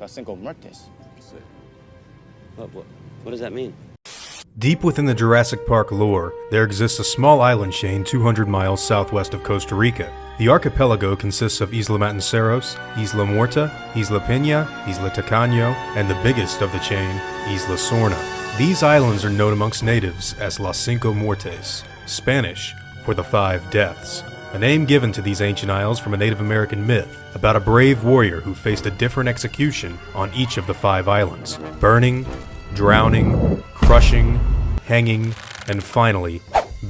Las Cisco Muertes. What does that mean? Deep within the Jurassic Park lore, there exists a small island chain 200 miles southwest of Costa Rica. The archipelago consists of Isla Matanciros, Isla Muerta, Isla Peña, Isla Tacaño, and the biggest of the chain, Isla Sorna. These islands are known amongst natives as Las Cisco Muertes, Spanish for the 5 deaths, a name given to these ancient isles from a Native American myth about a brave warrior who faced a different execution on each of the 5 islands: burning, drowning, crushing, hanging, and finally,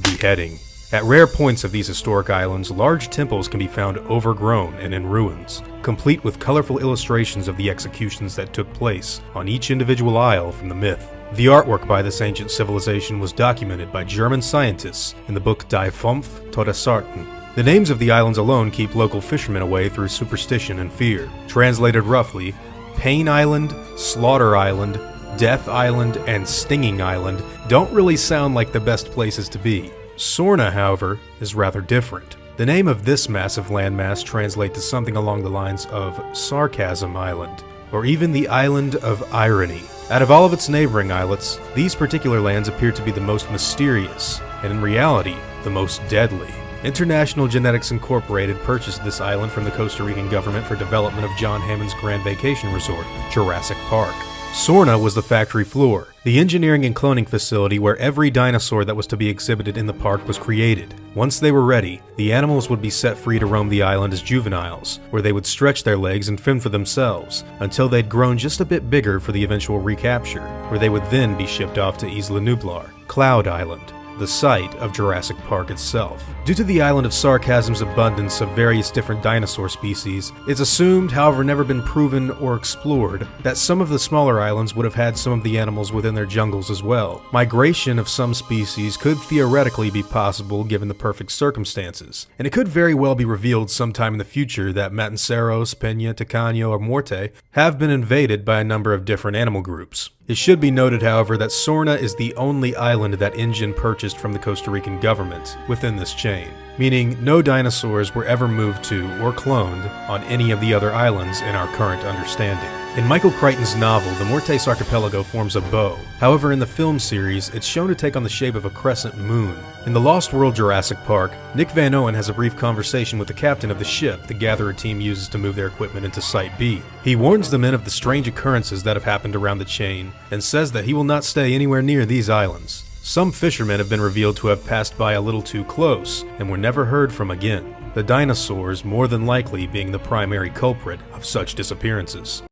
beheading. At rare points of these historic islands, large temples can be found overgrown and in ruins, complete with colorful illustrations of the executions that took place on each individual isle from the myth. The artwork by this ancient civilization was documented by German scientists in the book Die Fünf Todesarten. The names of the islands alone keep local fishermen away through superstition and fear. Translated roughly, Pain Island, Slaughter Island, Death Island, and Stinging Island don't really sound like the best places to be. Sorna, however, is rather different. The name of this massive landmass translates to something along the lines of Sarcasm Island, or even the Island of Irony. Out of all of its neighboring islets, these particular lands appear to be the most mysterious, and in reality, the most deadly. International Genetics Incorporated purchased this island from the Costa Rican government for development of John Hammond's grand vacation resort, Jurassic Park. Sorna was the factory floor, the engineering and cloning facility where every dinosaur that was to be exhibited in the park was created. Once they were ready, the animals would be set free to roam the island as juveniles, where they would stretch their legs and fend for themselves, until they'd grown just a bit bigger for the eventual recapture, where they would then be shipped off to Isla Nublar, Cloud Island, the site of Jurassic Park itself. Due to the island of Sarcasm's abundance of various different dinosaur species, it's assumed, however never been proven or explored, that some of the smaller islands would have had some of the animals within their jungles as well. Migration of some species could theoretically be possible given the perfect circumstances, and it could very well be revealed sometime in the future that Matanciros, Peña, Tacaño, or Muerte have been invaded by a number of different animal groups. It should be noted, however, that Sorna is the only island that InGen purchased from the Costa Rican government within this chain, meaning no dinosaurs were ever moved to or cloned on any of the other islands in our current understanding. In Michael Crichton's novel, the Muertes archipelago forms a bow. However, in the film series, it's shown to take on the shape of a crescent moon. In the Lost World Jurassic Park, Nick Van Owen has a brief conversation with the captain of the ship the Gatherer team uses to move their equipment into Site B. He warns the men of the strange occurrences that have happened around the chain, and says that he will not stay anywhere near these islands. Some fishermen have been revealed to have passed by a little too close, and were never heard from again. The dinosaurs more than likely being the primary culprit of such disappearances.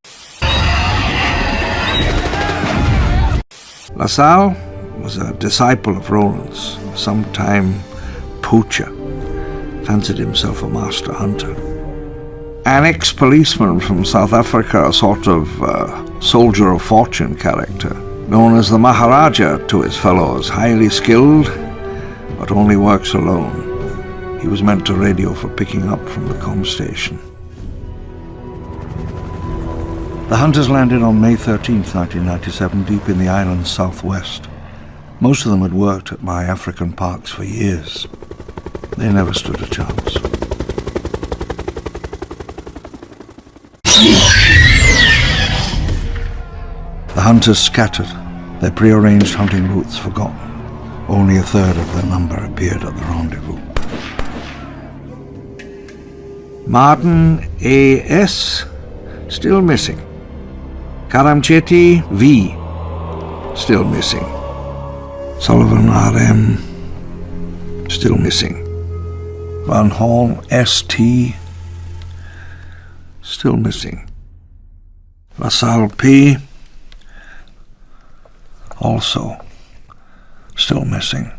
La Salle was a disciple of Roland's, sometime poacher, fancied himself a master hunter. An ex-policeman from South Africa, a sort of soldier of fortune character, known as the Maharaja to his fellows, highly skilled, but only works alone. He was meant to radio for picking up from the comm station. The hunters landed on May 13th, 1997, deep in the island's southwest. Most of them had worked at my African parks for years. They never stood a chance. The hunters scattered, their prearranged hunting routes forgotten. Only a third of their number appeared at the rendezvous. Martin A.S. still missing. Karamcheti V. still missing. Sullivan R.M. still missing. Van Hall S.T. still missing. LaSalle P. also still missing.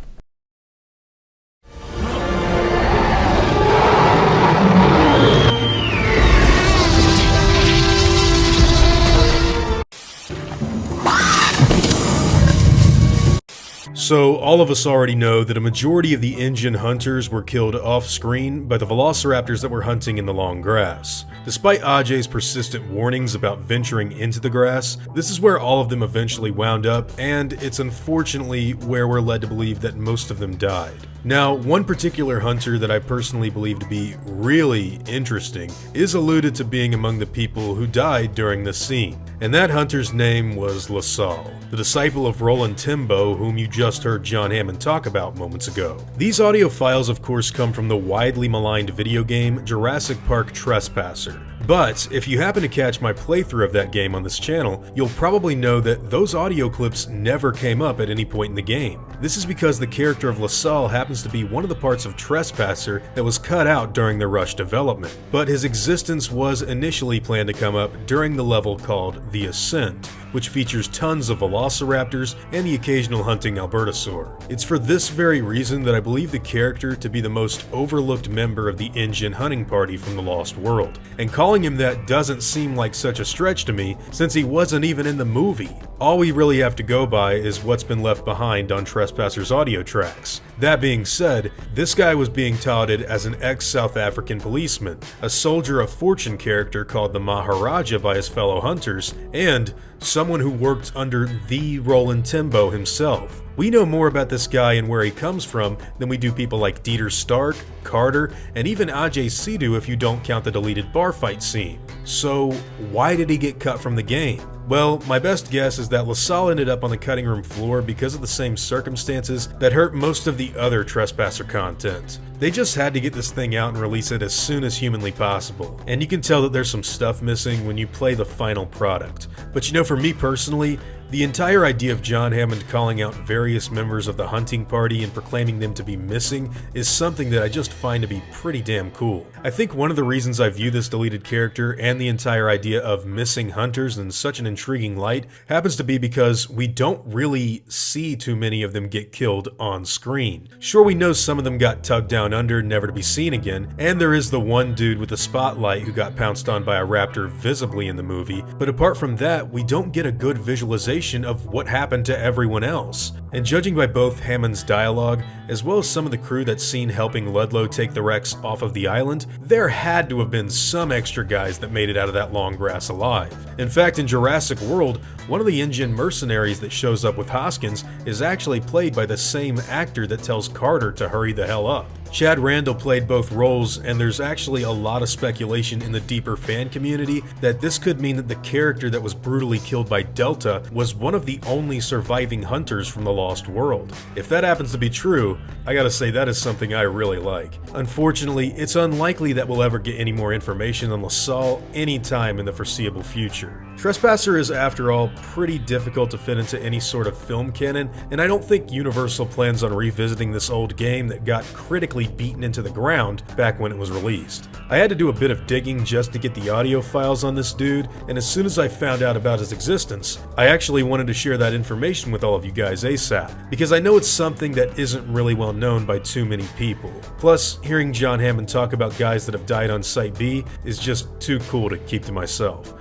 So, all of us already know that a majority of the InGen hunters were killed off-screen by the velociraptors that were hunting in the long grass. Despite Ajay's persistent warnings about venturing into the grass, this is where all of them eventually wound up, and it's unfortunately where we're led to believe that most of them died. Now, one particular hunter that I personally believe to be really interesting is alluded to being among the people who died during this scene, and that hunter's name was La Salle, the disciple of Roland Timbo, whom you just heard John Hammond talk about moments ago. These audio files, of course, come from the widely maligned video game Jurassic Park Trespasser. But if you happen to catch my playthrough of that game on this channel, you'll probably know that those audio clips never came up at any point in the game. This is because the character of La Salle happens to be one of the parts of Trespasser that was cut out during the rush development, but his existence was initially planned to come up during the level called The Ascent, which features tons of velociraptors and the occasional hunting Albertosaur. It's for this very reason that I believe the character to be the most overlooked member of the InGen hunting party from the Lost World, and calling him that doesn't seem like such a stretch to me since he wasn't even in the movie. All we really have to go by is what's been left behind on Trespasser's audio tracks. That being said, this guy was being touted as an ex-South African policeman, a soldier of fortune character called the Maharaja by his fellow hunters, and someone who worked under the Roland Timbo himself. We know more about this guy and where he comes from than we do people like Dieter Stark, Carter, and even Ajay Sidhu if you don't count the deleted bar fight scene. So why did he get cut from the game? Well, my best guess is that La Salle ended up on the cutting room floor because of the same circumstances that hurt most of the other Trespasser content. They just had to get this thing out and release it as soon as humanly possible. And you can tell that there's some stuff missing when you play the final product. But you know, for me personally, the entire idea of John Hammond calling out various members of the hunting party and proclaiming them to be missing is something that I just find to be pretty damn cool. I think one of the reasons I view this deleted character and the entire idea of missing hunters in such an intriguing light happens to be because we don't really see too many of them get killed on screen. Sure, we know some of them got tugged down under, never to be seen again, and there is the one dude with the spotlight who got pounced on by a raptor visibly in the movie, but apart from that, we don't get a good visualization of what happened to everyone else. And judging by both Hammond's dialogue, as well as some of the crew that's seen helping Ludlow take the Rex off of the island, there had to have been some extra guys that made it out of that long grass alive. In fact, in Jurassic World, one of the InGen mercenaries that shows up with Hoskins is actually played by the same actor that tells Carter to hurry the hell up. Chad Randall played both roles, and there's actually a lot of speculation in the deeper fan community that this could mean that the character that was brutally killed by Delta was one of the only surviving hunters from the Lost World. If that happens to be true, I gotta say that is something I really like. Unfortunately, it's unlikely that we'll ever get any more information on La Salle anytime in the foreseeable future. Trespasser is, after all, pretty difficult to fit into any sort of film canon, and I don't think Universal plans on revisiting this old game that got critically beaten into the ground back when it was released. I had to do a bit of digging just to get the audio files on this dude, and as soon as I found out about his existence, I actually wanted to share that information with all of you guys ASAP, because I know it's something that isn't really well known by too many people. Plus, hearing John Hammond talk about guys that have died on Site B is just too cool to keep to myself.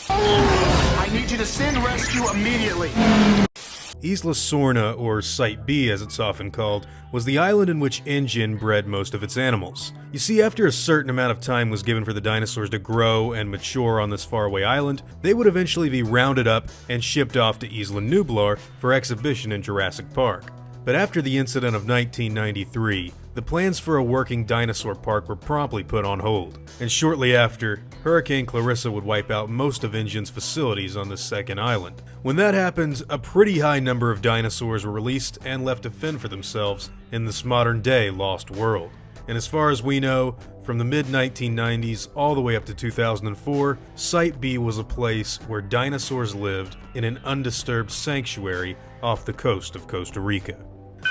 I need you to send rescue immediately. Isla Sorna, or Site B as it's often called, was the island in which InGen bred most of its animals. You see, after a certain amount of time was given for the dinosaurs to grow and mature on this faraway island, they would eventually be rounded up and shipped off to Isla Nublar for exhibition in Jurassic Park. But after the incident of 1993, the plans for a working dinosaur park were promptly put on hold, and shortly after, Hurricane Clarissa would wipe out most of InGen's facilities on this second island. When that happened, a pretty high number of dinosaurs were released and left to fend for themselves in this modern-day Lost World. And as far as we know, from the mid-1990s all the way up to 2004, Site B was a place where dinosaurs lived in an undisturbed sanctuary off the coast of Costa Rica.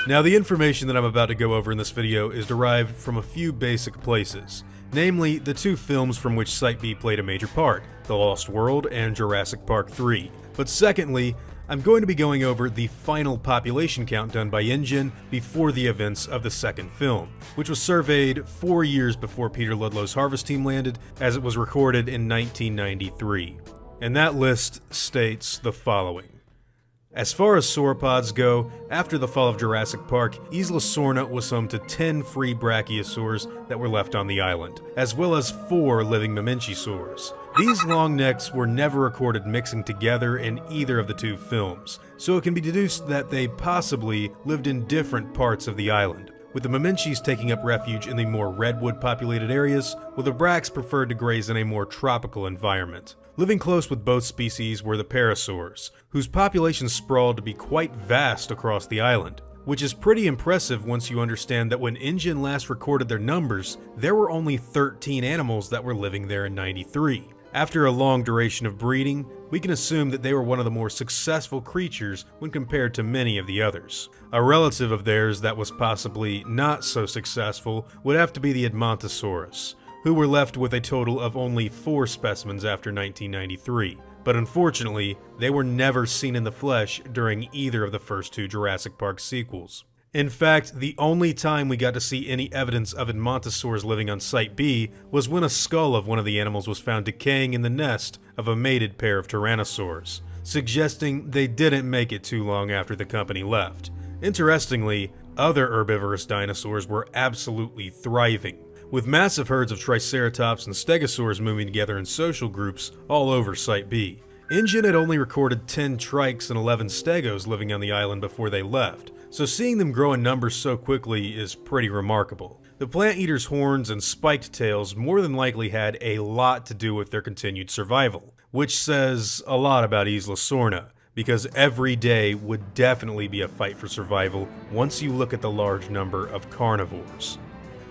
Now, the information that I'm about to go over in this video is derived from a few basic places, namely the two films from which Site B played a major part, The Lost World and Jurassic Park 3. But secondly, I'm going to be going over the final population count done by InGen before the events of the second film, which was surveyed 4 years before Peter Ludlow's Harvest Team landed, as it was recorded in 1993. And that list states the following. As far as sauropods go, after the fall of Jurassic Park, Isla Sorna was home to 10 free brachiosaurs that were left on the island, as well as 4 living mamenchisaurs. These long necks were never recorded mixing together in either of the 2 films, so it can be deduced that they possibly lived in different parts of the island, with the mamenchis taking up refuge in the more redwood-populated areas, while the brachs preferred to graze in a more tropical environment. Living close with both species were the parasaurs, whose populations sprawled to be quite vast across the island, which is pretty impressive once you understand that when InGen last recorded their numbers, there were only 13 animals that were living there in '93. After a long duration of breeding, we can assume that they were one of the more successful creatures when compared to many of the others. A relative of theirs that was possibly not so successful would have to be the Edmontosaurus, who were left with a total of only 4 specimens after 1993. But unfortunately, they were never seen in the flesh during either of the first 2 Jurassic Park sequels. In fact, the only time we got to see any evidence of Edmontosaurs living on Site B was when a skull of one of the animals was found decaying in the nest of a mated pair of tyrannosaurs, suggesting they didn't make it too long after the company left. Interestingly, other herbivorous dinosaurs were absolutely thriving, with massive herds of Triceratops and Stegosaurs moving together in social groups all over Site B. InGen had only recorded 10 Trikes and 11 Stegos living on the island before they left, so seeing them grow in numbers so quickly is pretty remarkable. The plant eater's horns and spiked tails more than likely had a lot to do with their continued survival, which says a lot about Isla Sorna, because every day would definitely be a fight for survival once you look at the large number of carnivores.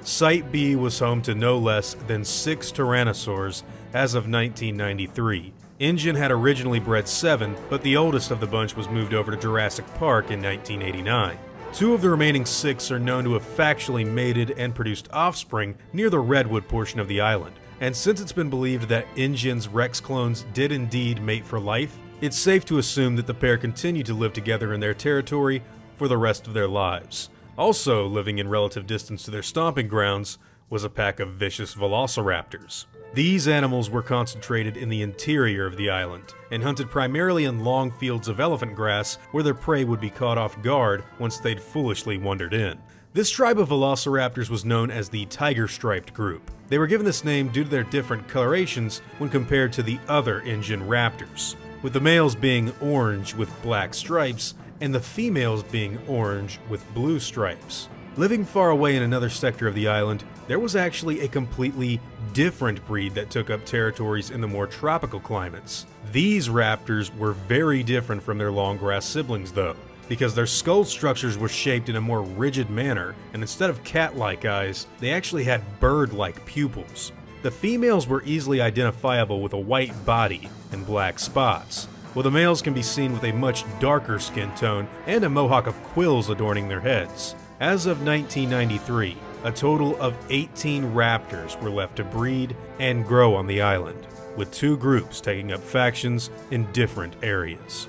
Site B was home to no less than 6 tyrannosaurs as of 1993. InGen had originally bred 7, but the oldest of the bunch was moved over to Jurassic Park in 1989. 2 of the remaining 6 are known to have factually mated and produced offspring near the redwood portion of the island. And since it's been believed that InGen's Rex clones did indeed mate for life, it's safe to assume that the pair continue to live together in their territory for the rest of their lives. Also living in relative distance to their stomping grounds was a pack of vicious velociraptors. These animals were concentrated in the interior of the island, and hunted primarily in long fields of elephant grass where their prey would be caught off guard once they'd foolishly wandered in. This tribe of velociraptors was known as the tiger-striped group. They were given this name due to their different colorations when compared to the other InGen raptors, with the males being orange with black stripes, and the females being orange with blue stripes. Living far away in another sector of the island, there was actually a completely different breed that took up territories in the more tropical climates. These raptors were very different from their long grass siblings though, because their skull structures were shaped in a more rigid manner, and instead of cat-like eyes, they actually had bird-like pupils. The females were easily identifiable with a white body and black spots, while the males can be seen with a much darker skin tone and a mohawk of quills adorning their heads. As of 1993, a total of 18 raptors were left to breed and grow on the island, with 2 groups taking up factions in different areas.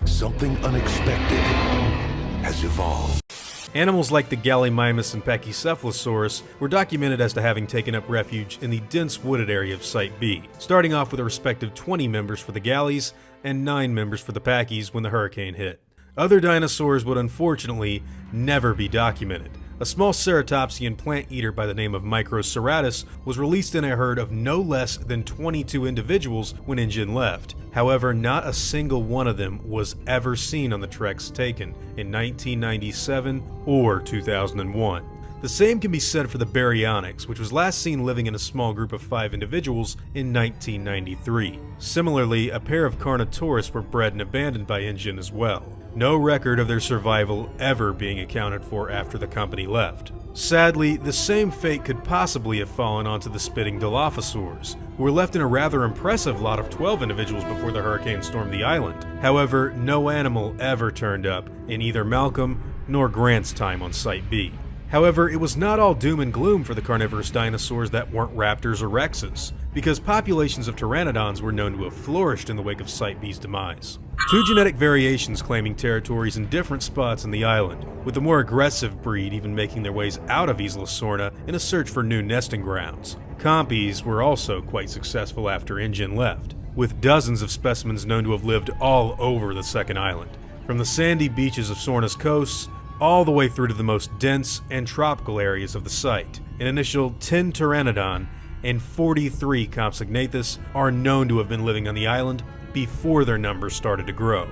Something unexpected has evolved. Animals like the Gallimimus and Pachycephalosaurus were documented as to having taken up refuge in the dense wooded area of Site B, starting off with a respective 20 members for the Gallies and 9 members for the Pachyes when the hurricane hit. Other dinosaurs would unfortunately never be documented. A small ceratopsian plant eater by the name of Microceratus was released in a herd of no less than 22 individuals when InGen left. However, not a single one of them was ever seen on the treks taken in 1997 or 2001. The same can be said for the baryonyx, which was last seen living in a small group of 5 individuals in 1993. Similarly, a pair of Carnotaurus were bred and abandoned by InGen as well. No record of their survival ever being accounted for after the company left. Sadly, the same fate could possibly have fallen onto the spitting Dilophosaurs, who were left in a rather impressive lot of 12 individuals before the hurricane stormed the island. However, no animal ever turned up in either Malcolm nor Grant's time on Site B. However, it was not all doom and gloom for the carnivorous dinosaurs that weren't raptors or rexes, because populations of pteranodons were known to have flourished in the wake of Site B's demise. 2 genetic variations claiming territories in different spots in the island, with the more aggressive breed even making their ways out of Isla Sorna in a search for new nesting grounds. Compies were also quite successful after InGen left, with dozens of specimens known to have lived all over the second island. from the sandy beaches of Sorna's coasts all the way through to the most dense and tropical areas of the site. An initial 10 pteranodon and 43 Compsognathus are known to have been living on the island before their numbers started to grow.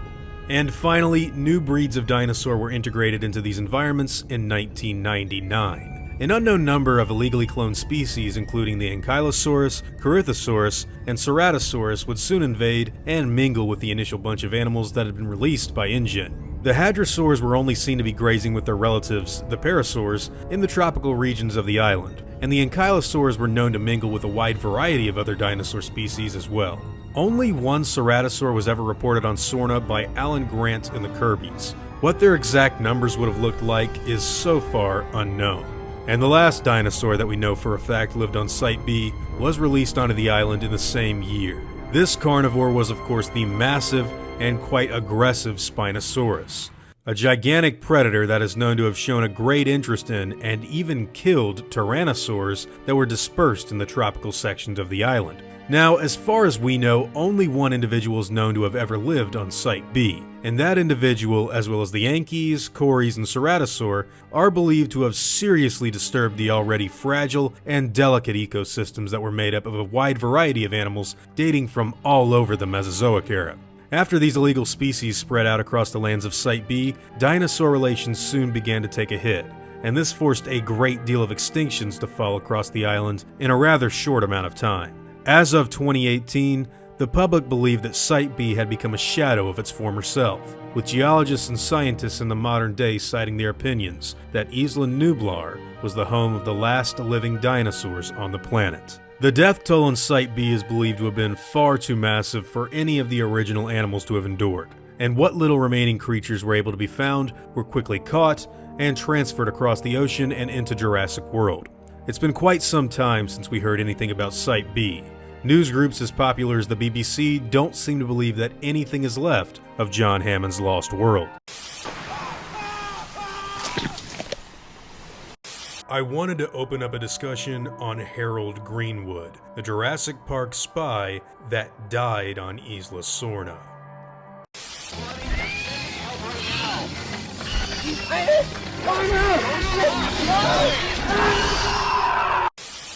And finally, new breeds of dinosaur were integrated into these environments in 1999. An unknown number of illegally cloned species, including the Ankylosaurus, Corythosaurus, and Ceratosaurus, would soon invade and mingle with the initial bunch of animals that had been released by InGen. The hadrosaurs were only seen to be grazing with their relatives, the parasaurs, in the tropical regions of the island, and the ankylosaurs were known to mingle with a wide variety of other dinosaur species as well. Only one ceratosaur was ever reported on Sorna by Alan Grant and the Kirbys. What their exact numbers would have looked like is so far unknown. And the last dinosaur that we know for a fact lived on Site B was released onto the island in the same year. This carnivore was of course the massive and quite aggressive Spinosaurus, a gigantic predator that is known to have shown a great interest in and even killed tyrannosaurs that were dispersed in the tropical sections of the island. Now, as far as we know, only one individual is known to have ever lived on Site B, and that individual, as well as the Yankees, Cories, and Ceratosaur, are believed to have seriously disturbed the already fragile and delicate ecosystems that were made up of a wide variety of animals dating from all over the Mesozoic era. After these illegal species spread out across the lands of Site B, dinosaur relations soon began to take a hit, and this forced a great deal of extinctions to fall across the island in a rather short amount of time. As of 2018, the public believed that Site B had become a shadow of its former self, with geologists and scientists in the modern day citing their opinions that Isla Nublar was the home of the last living dinosaurs on the planet. The death toll on Site B is believed to have been far too massive for any of the original animals to have endured, and what little remaining creatures were able to be found were quickly caught and transferred across the ocean and into Jurassic World. It's been quite some time since we heard anything about Site B. News groups as popular as the BBC don't seem to believe that anything is left of John Hammond's Lost World. I wanted to open up a discussion on Harold Greenwood, the Jurassic Park spy that died on Isla Sorna.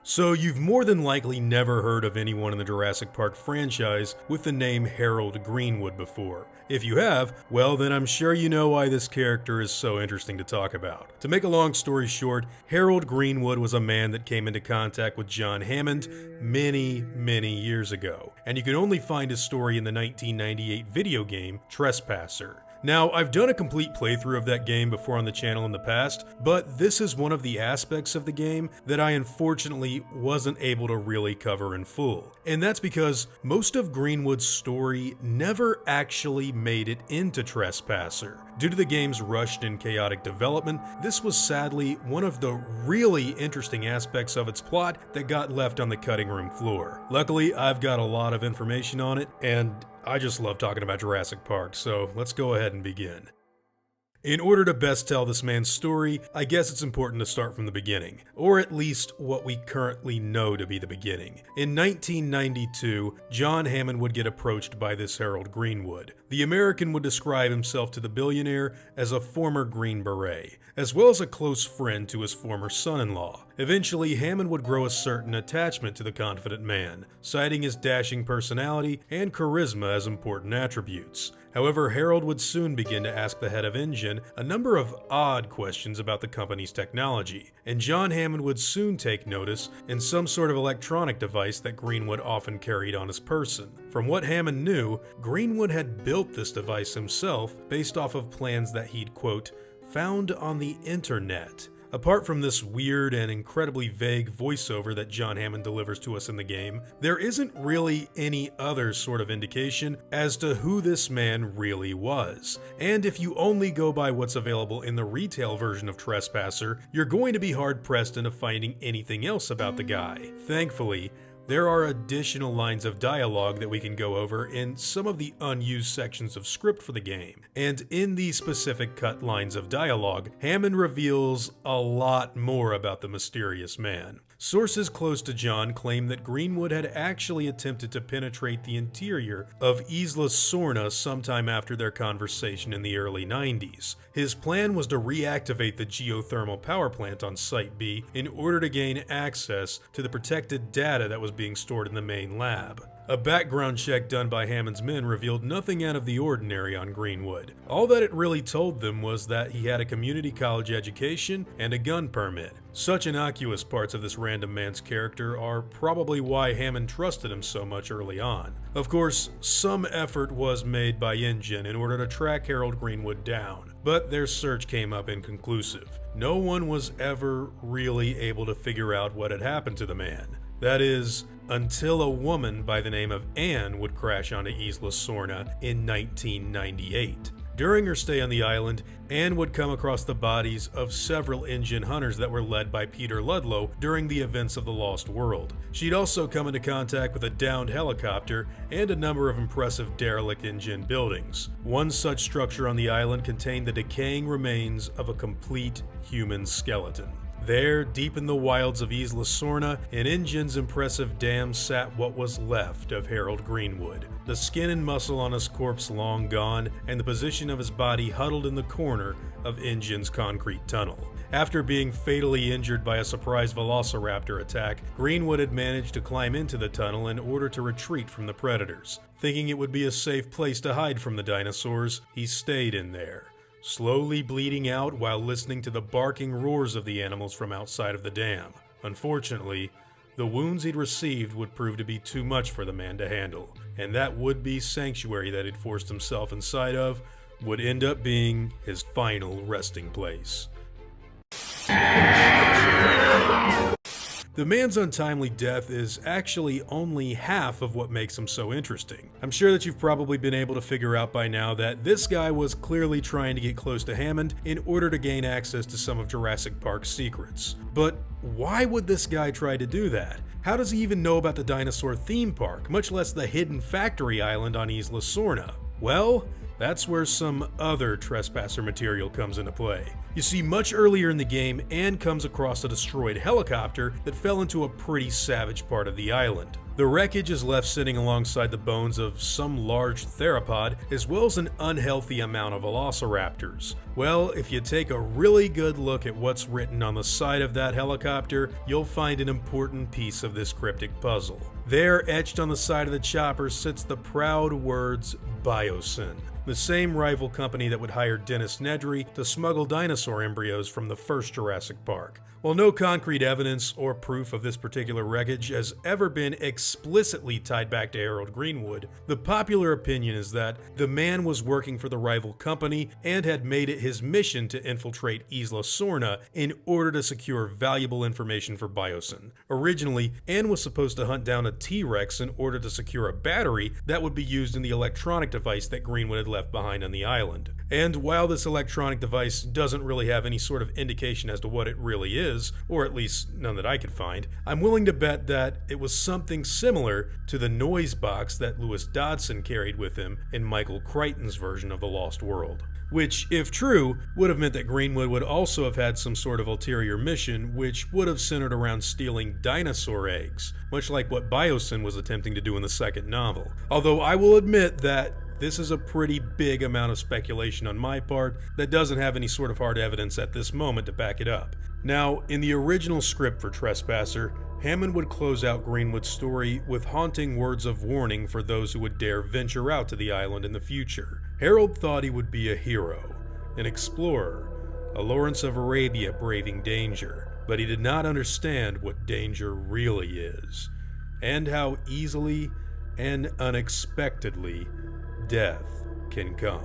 So you've more than likely never heard of anyone in the Jurassic Park franchise with the name Harold Greenwood before. If you have, well then I'm sure you know why this character is so interesting to talk about. To make a long story short, Harold Greenwood was a man that came into contact with John Hammond many years ago, and you can only find his story in the 1998 video game Trespasser. Now, I've done a complete playthrough of that game before on the channel in the past, but this is one of the aspects of the game that I unfortunately wasn't able to really cover in full. And that's because most of Greenwood's story never actually made it into Trespasser. Due to the game's rushed and chaotic development, this was sadly one of the really interesting aspects of its plot that got left on the cutting room floor. Luckily, I've got a lot of information on it, and I just love talking about Jurassic Park, so let's go ahead and begin. In order to best tell this man's story, I guess it's important to start from the beginning, or at least what we currently know to be the beginning. In 1992, John Hammond would get approached by this Harold Greenwood. The American would describe himself to the billionaire as a former Green Beret, as well as a close friend to his former son-in-law. Eventually, Hammond would grow a certain attachment to the confident man, citing his dashing personality and charisma as important attributes. However, Harold would soon begin to ask the head of InGen a number of odd questions about the company's technology, and John Hammond would soon take notice in some sort of electronic device that Greenwood often carried on his person. From what Hammond knew, Greenwood had built this device himself based off of plans that he'd, quote, found on the internet. Apart from this weird and incredibly vague voiceover that John Hammond delivers to us in the game, there isn't really any other sort of indication as to who this man really was. And if you only go by what's available in the retail version of Trespasser, you're going to be hard-pressed into finding anything else about the guy. Thankfully, there are additional lines of dialogue that we can go over in some of the unused sections of script for the game. And in these specific cut lines of dialogue, Hammond reveals a lot more about the mysterious man. Sources close to John claim that Greenwood had actually attempted to penetrate the interior of Isla Sorna sometime after their conversation in the early 90s. His plan was to reactivate the geothermal power plant on Site B in order to gain access to the protected data that was being stored in the main lab. A background check done by Hammond's men revealed nothing out of the ordinary on Greenwood. All that it really told them was that he had a community college education and a gun permit. Such innocuous parts of this random man's character are probably why Hammond trusted him so much early on. Of course, some effort was made by InGen in order to track Harold Greenwood down, but their search came up inconclusive. No one was ever really able to figure out what had happened to the man. That is, until a woman by the name of Anne would crash onto Isla Sorna in 1998. During her stay on the island, Anne would come across the bodies of several InGen hunters that were led by Peter Ludlow during the events of the Lost World. She'd also come into contact with a downed helicopter and a number of impressive derelict InGen buildings. One such structure on the island contained the decaying remains of a complete human skeleton. There, deep in the wilds of Isla Sorna, in InGen's impressive dam sat what was left of Harold Greenwood, the skin and muscle on his corpse long gone, and the position of his body huddled in the corner of InGen's concrete tunnel. After being fatally injured by a surprise Velociraptor attack, Greenwood had managed to climb into the tunnel in order to retreat from the predators. Thinking it would be a safe place to hide from the dinosaurs, he stayed in there, slowly bleeding out while listening to the barking roars of the animals from outside of the dam. Unfortunately, the wounds he'd received would prove to be too much for the man to handle, and that would-be sanctuary that he'd forced himself inside of would end up being his final resting place. The man's untimely death is actually only half of what makes him so interesting. I'm sure that you've probably been able to figure out by now that this guy was clearly trying to get close to Hammond in order to gain access to some of Jurassic Park's secrets. But why would this guy try to do that? How does he even know about the Dinosaur theme park, much less the hidden factory island on Isla Sorna? Well, that's where some other Trespasser material comes into play. You see, much earlier in the game, Anne comes across a destroyed helicopter that fell into a pretty savage part of the island. The wreckage is left sitting alongside the bones of some large theropod, as well as an unhealthy amount of velociraptors. Well, if you take a really good look at what's written on the side of that helicopter, you'll find an important piece of this cryptic puzzle. There, etched on the side of the chopper, sits the proud words Biosyn, the same rival company that would hire Dennis Nedry to smuggle dinosaur embryos from the first Jurassic Park. While no concrete evidence or proof of this particular wreckage has ever been explicitly tied back to Harold Greenwood, the popular opinion is that the man was working for the rival company and had made it his mission to infiltrate Isla Sorna in order to secure valuable information for Biosyn. Originally, Anne was supposed to hunt down a T.rex in order to secure a battery that would be used in the electronic device that Greenwood had left behind on the island. And while this electronic device doesn't really have any sort of indication as to what it really is, or at least none that I could find, I'm willing to bet that it was something similar to the noise box that Lewis Dodson carried with him in Michael Crichton's version of The Lost World. Which, if true, would have meant that Greenwood would also have had some sort of ulterior mission, which would have centered around stealing dinosaur eggs, much like what Biosyn was attempting to do in the second novel. Although I will admit that this is a pretty big amount of speculation on my part that doesn't have any sort of hard evidence at this moment to back it up. Now, in the original script for Trespasser, Hammond would close out Greenwood's story with haunting words of warning for those who would dare venture out to the island in the future. Harold thought he would be a hero, an explorer, a Lawrence of Arabia braving danger, but he did not understand what danger really is, and how easily and unexpectedly death can come.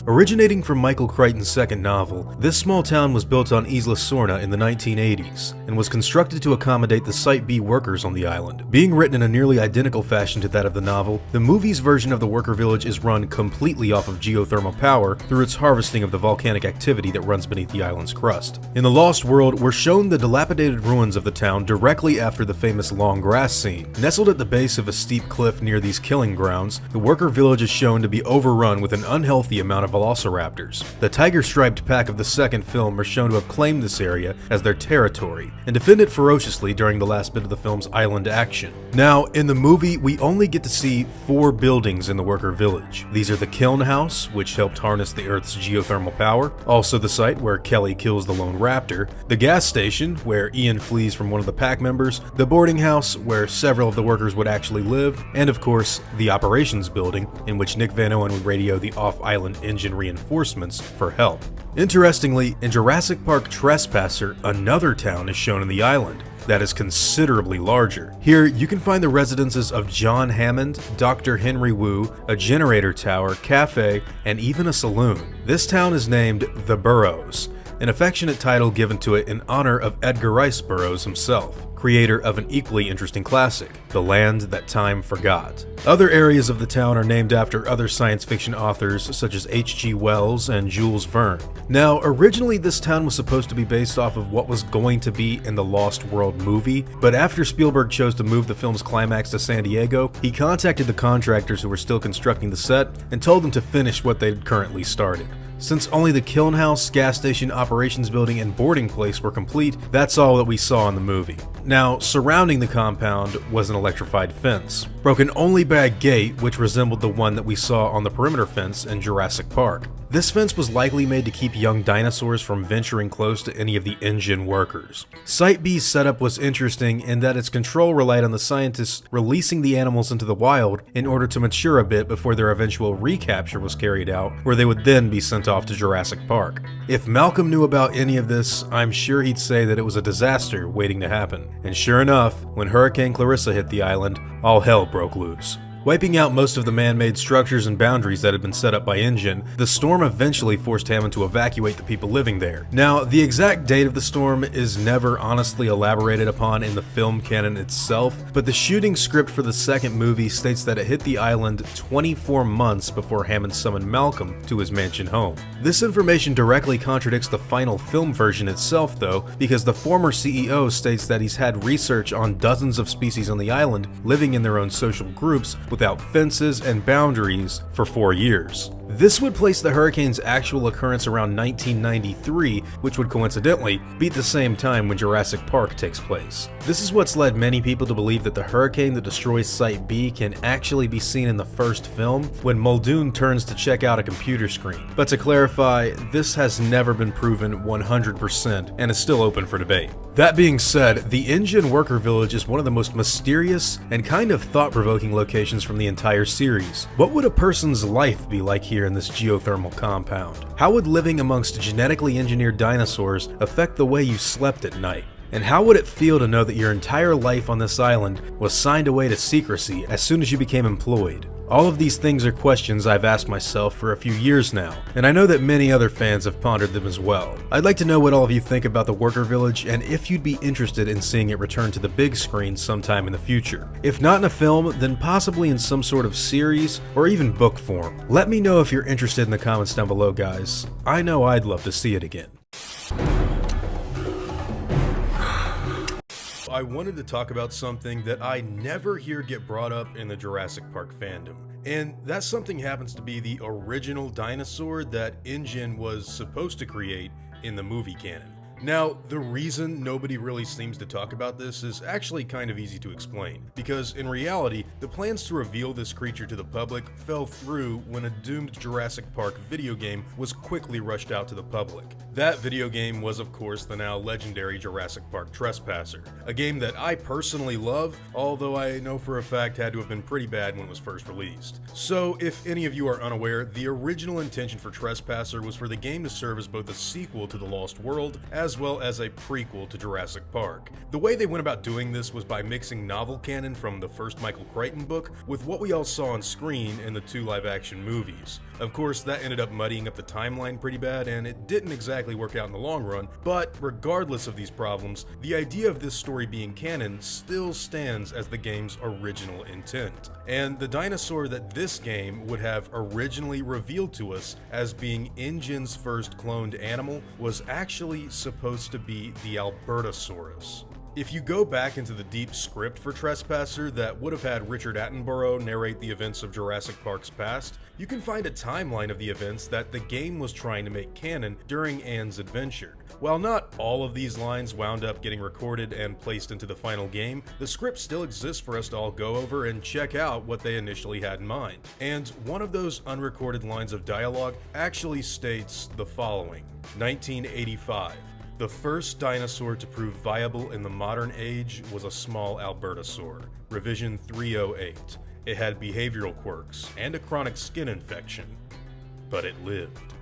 Originating from Michael Crichton's second novel, this small town was built on Isla Sorna in the 1980s and was constructed to accommodate the Site B workers on the island. Being written in a nearly identical fashion to that of the novel, the movie's version of the worker village is run completely off of geothermal power through its harvesting of the volcanic activity that runs beneath the island's crust. In The Lost World, we're shown the dilapidated ruins of the town directly after the famous long grass scene. Nestled at the base of a steep cliff near these killing grounds, the worker village is shown to be overrun with an unhealthy amount of Velociraptors. The tiger-striped pack of the second film are shown to have claimed this area as their territory and defend it ferociously during the last bit of the film's island action. Now, in the movie, we only get to see 4 buildings in the worker village. These are the kiln house, which helped harness the Earth's geothermal power, also the site where Kelly kills the lone raptor, the gas station, where Ian flees from one of the pack members, the boarding house, where several of the workers would actually live, and of course, the operations building, in which Nick Van Owen would radio the off-island InGen reinforcements for help. Interestingly, in Jurassic Park Trespasser, another town is shown in the island that is considerably larger. Here, you can find the residences of John Hammond, Dr. Henry Wu, a generator tower, cafe, and even a saloon. This town is named The Burrows, an affectionate title given to it in honor of Edgar Rice Burroughs himself, creator of an equally interesting classic, The Land That Time Forgot. Other areas of the town are named after other science fiction authors such as H.G. Wells and Jules Verne. Now, originally this town was supposed to be based off of what was going to be in the Lost World movie, but after Spielberg chose to move the film's climax to San Diego, he contacted the contractors who were still constructing the set and told them to finish what they'd currently started. Since only the kiln house, gas station, operations building, and boarding place were complete, that's all that we saw in the movie. Now, surrounding the compound was an electrified fence, broken only by a gate which resembled the one that we saw on the perimeter fence in Jurassic Park. This fence was likely made to keep young dinosaurs from venturing close to any of the InGen workers. Site B's setup was interesting in that its control relied on the scientists releasing the animals into the wild in order to mature a bit before their eventual recapture was carried out, where they would then be sent off to Jurassic Park. If Malcolm knew about any of this, I'm sure he'd say that it was a disaster waiting to happen. And sure enough, when Hurricane Clarissa hit the island, all hell broke loose. Wiping out most of the man-made structures and boundaries that had been set up by InGen, the storm eventually forced Hammond to evacuate the people living there. Now, the exact date of the storm is never honestly elaborated upon in the film canon itself, but the shooting script for the second movie states that it hit the island 24 months before Hammond summoned Malcolm to his mansion home. This information directly contradicts the final film version itself, though, because the former CEO states that he's had research on dozens of species on the island living in their own social groups without fences and boundaries for 4 years. This would place the hurricane's actual occurrence around 1993, which would coincidentally be the same time when Jurassic Park takes place. This is what's led many people to believe that the hurricane that destroys Site B can actually be seen in the first film when Muldoon turns to check out a computer screen. But to clarify, this has never been proven 100% and is still open for debate. That being said, the InGen Worker Village is one of the most mysterious and kind of thought-provoking locations from the entire series. What would a person's life be like here in this geothermal compound? How would living amongst genetically engineered dinosaurs affect the way you slept at night? And how would it feel to know that your entire life on this island was signed away to secrecy as soon as you became employed? All of these things are questions I've asked myself for a few years now, and I know that many other fans have pondered them as well. I'd like to know what all of you think about the Worker Village and if you'd be interested in seeing it return to the big screen sometime in the future. If not in a film, then possibly in some sort of series or even book form. Let me know if you're interested in the comments down below, guys. I know I'd love to see it again. I wanted to talk about something that I never hear get brought up in the Jurassic Park fandom. And that something happens to be the original dinosaur that InGen was supposed to create in the movie canon. Now, the reason nobody really seems to talk about this is actually kind of easy to explain, because in reality, the plans to reveal this creature to the public fell through when a doomed Jurassic Park video game was quickly rushed out to the public. That video game was, of course, the now legendary Jurassic Park Trespasser, a game that I personally love, although I know for a fact had to have been pretty bad when it was first released. So, if any of you are unaware, the original intention for Trespasser was for the game to serve as both a sequel to The Lost World, as well as a prequel to Jurassic Park. The way they went about doing this was by mixing novel canon from the first Michael Klayton book with what we all saw on screen in the 2 live-action movies. Of course, that ended up muddying up the timeline pretty bad, and it didn't exactly work out in the long run, but regardless of these problems, the idea of this story being canon still stands as the game's original intent. And the dinosaur that this game would have originally revealed to us as being InGen's first cloned animal was actually supposed to be the Albertosaurus. If you go back into the deep script for Trespasser that would have had Richard Attenborough narrate the events of Jurassic Park's past, you can find a timeline of the events that the game was trying to make canon during Anne's adventure. While not all of these lines wound up getting recorded and placed into the final game, the script still exists for us to all go over and check out what they initially had in mind. And one of those unrecorded lines of dialogue actually states the following: 1985. The first dinosaur to prove viable in the modern age was a small Albertosaur, revision 308. It had behavioral quirks and a chronic skin infection, but it lived.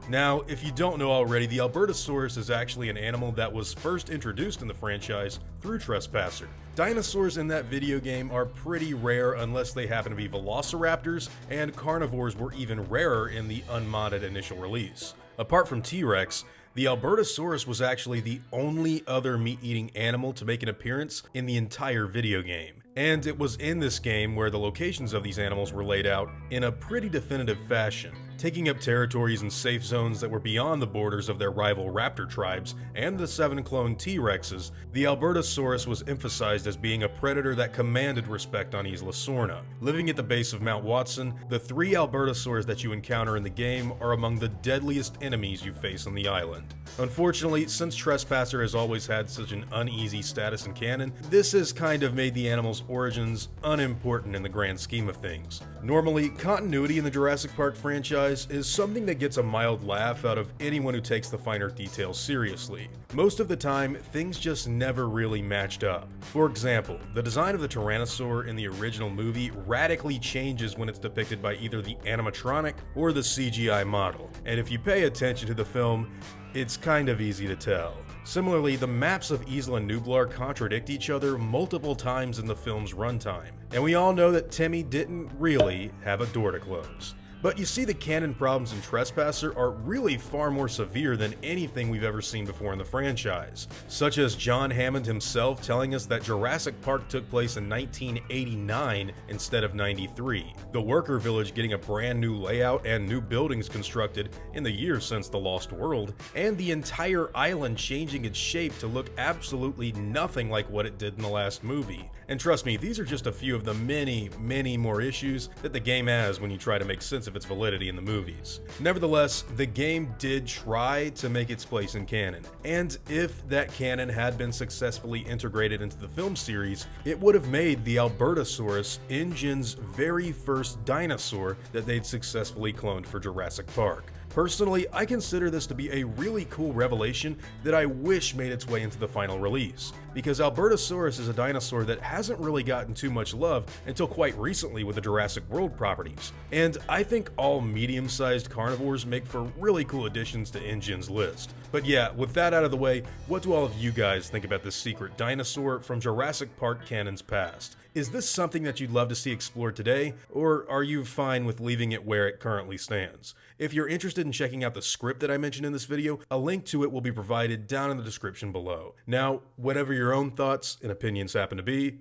Now, if you don't know already, the Albertosaurus is actually an animal that was first introduced in the franchise through Trespasser. Dinosaurs in that video game are pretty rare unless they happen to be velociraptors, and carnivores were even rarer in the unmodded initial release. Apart from T.rex, the Albertosaurus was actually the only other meat-eating animal to make an appearance in the entire video game. And it was in this game where the locations of these animals were laid out in a pretty definitive fashion, taking up territories and safe zones that were beyond the borders of their rival raptor tribes and the 7 clone T-rexes. The Albertosaurus was emphasized as being a predator that commanded respect on Isla Sorna. Living at the base of Mount Watson, the 3 Albertosaurs that you encounter in the game are among the deadliest enemies you face on the island. Unfortunately, since Trespasser has always had such an uneasy status in canon, this has kind of made the animal's origins unimportant in the grand scheme of things. Normally, continuity in the Jurassic Park franchise is something that gets a mild laugh out of anyone who takes the finer details seriously. Most of the time, things just never really matched up. For example, the design of the Tyrannosaur in the original movie radically changes when it's depicted by either the animatronic or the CGI model, and if you pay attention to the film, it's kind of easy to tell. Similarly, the maps of Isla Nublar contradict each other multiple times in the film's runtime, and we all know that Timmy didn't really have a door to close. But you see, the canon problems in Trespasser are really far more severe than anything we've ever seen before in the franchise, such as John Hammond himself telling us that Jurassic Park took place in 1989 instead of 93, the worker village getting a brand new layout and new buildings constructed in the years since The Lost World, and the entire island changing its shape to look absolutely nothing like what it did in the last movie. And trust me, these are just a few of the many more issues that the game has when you try to make sense of its validity in the movies. Nevertheless, the game did try to make its place in canon, and if that canon had been successfully integrated into the film series, it would have made the Albertosaurus InGen's very first dinosaur that they'd successfully cloned for Jurassic Park. Personally, I consider this to be a really cool revelation that I wish made its way into the final release, because Albertosaurus is a dinosaur that hasn't really gotten too much love until quite recently with the Jurassic World properties, and I think all medium-sized carnivores make for really cool additions to InGen's list. But yeah, with that out of the way, what do all of you guys think about this secret dinosaur from Jurassic Park canon's past? Is this something that you'd love to see explored today, or are you fine with leaving it where it currently stands? If you're interested in checking out the script that I mentioned in this video, a link to it will be provided down in the description below. Now, whatever your own thoughts and opinions happen to be,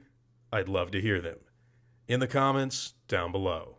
I'd love to hear them in the comments down below.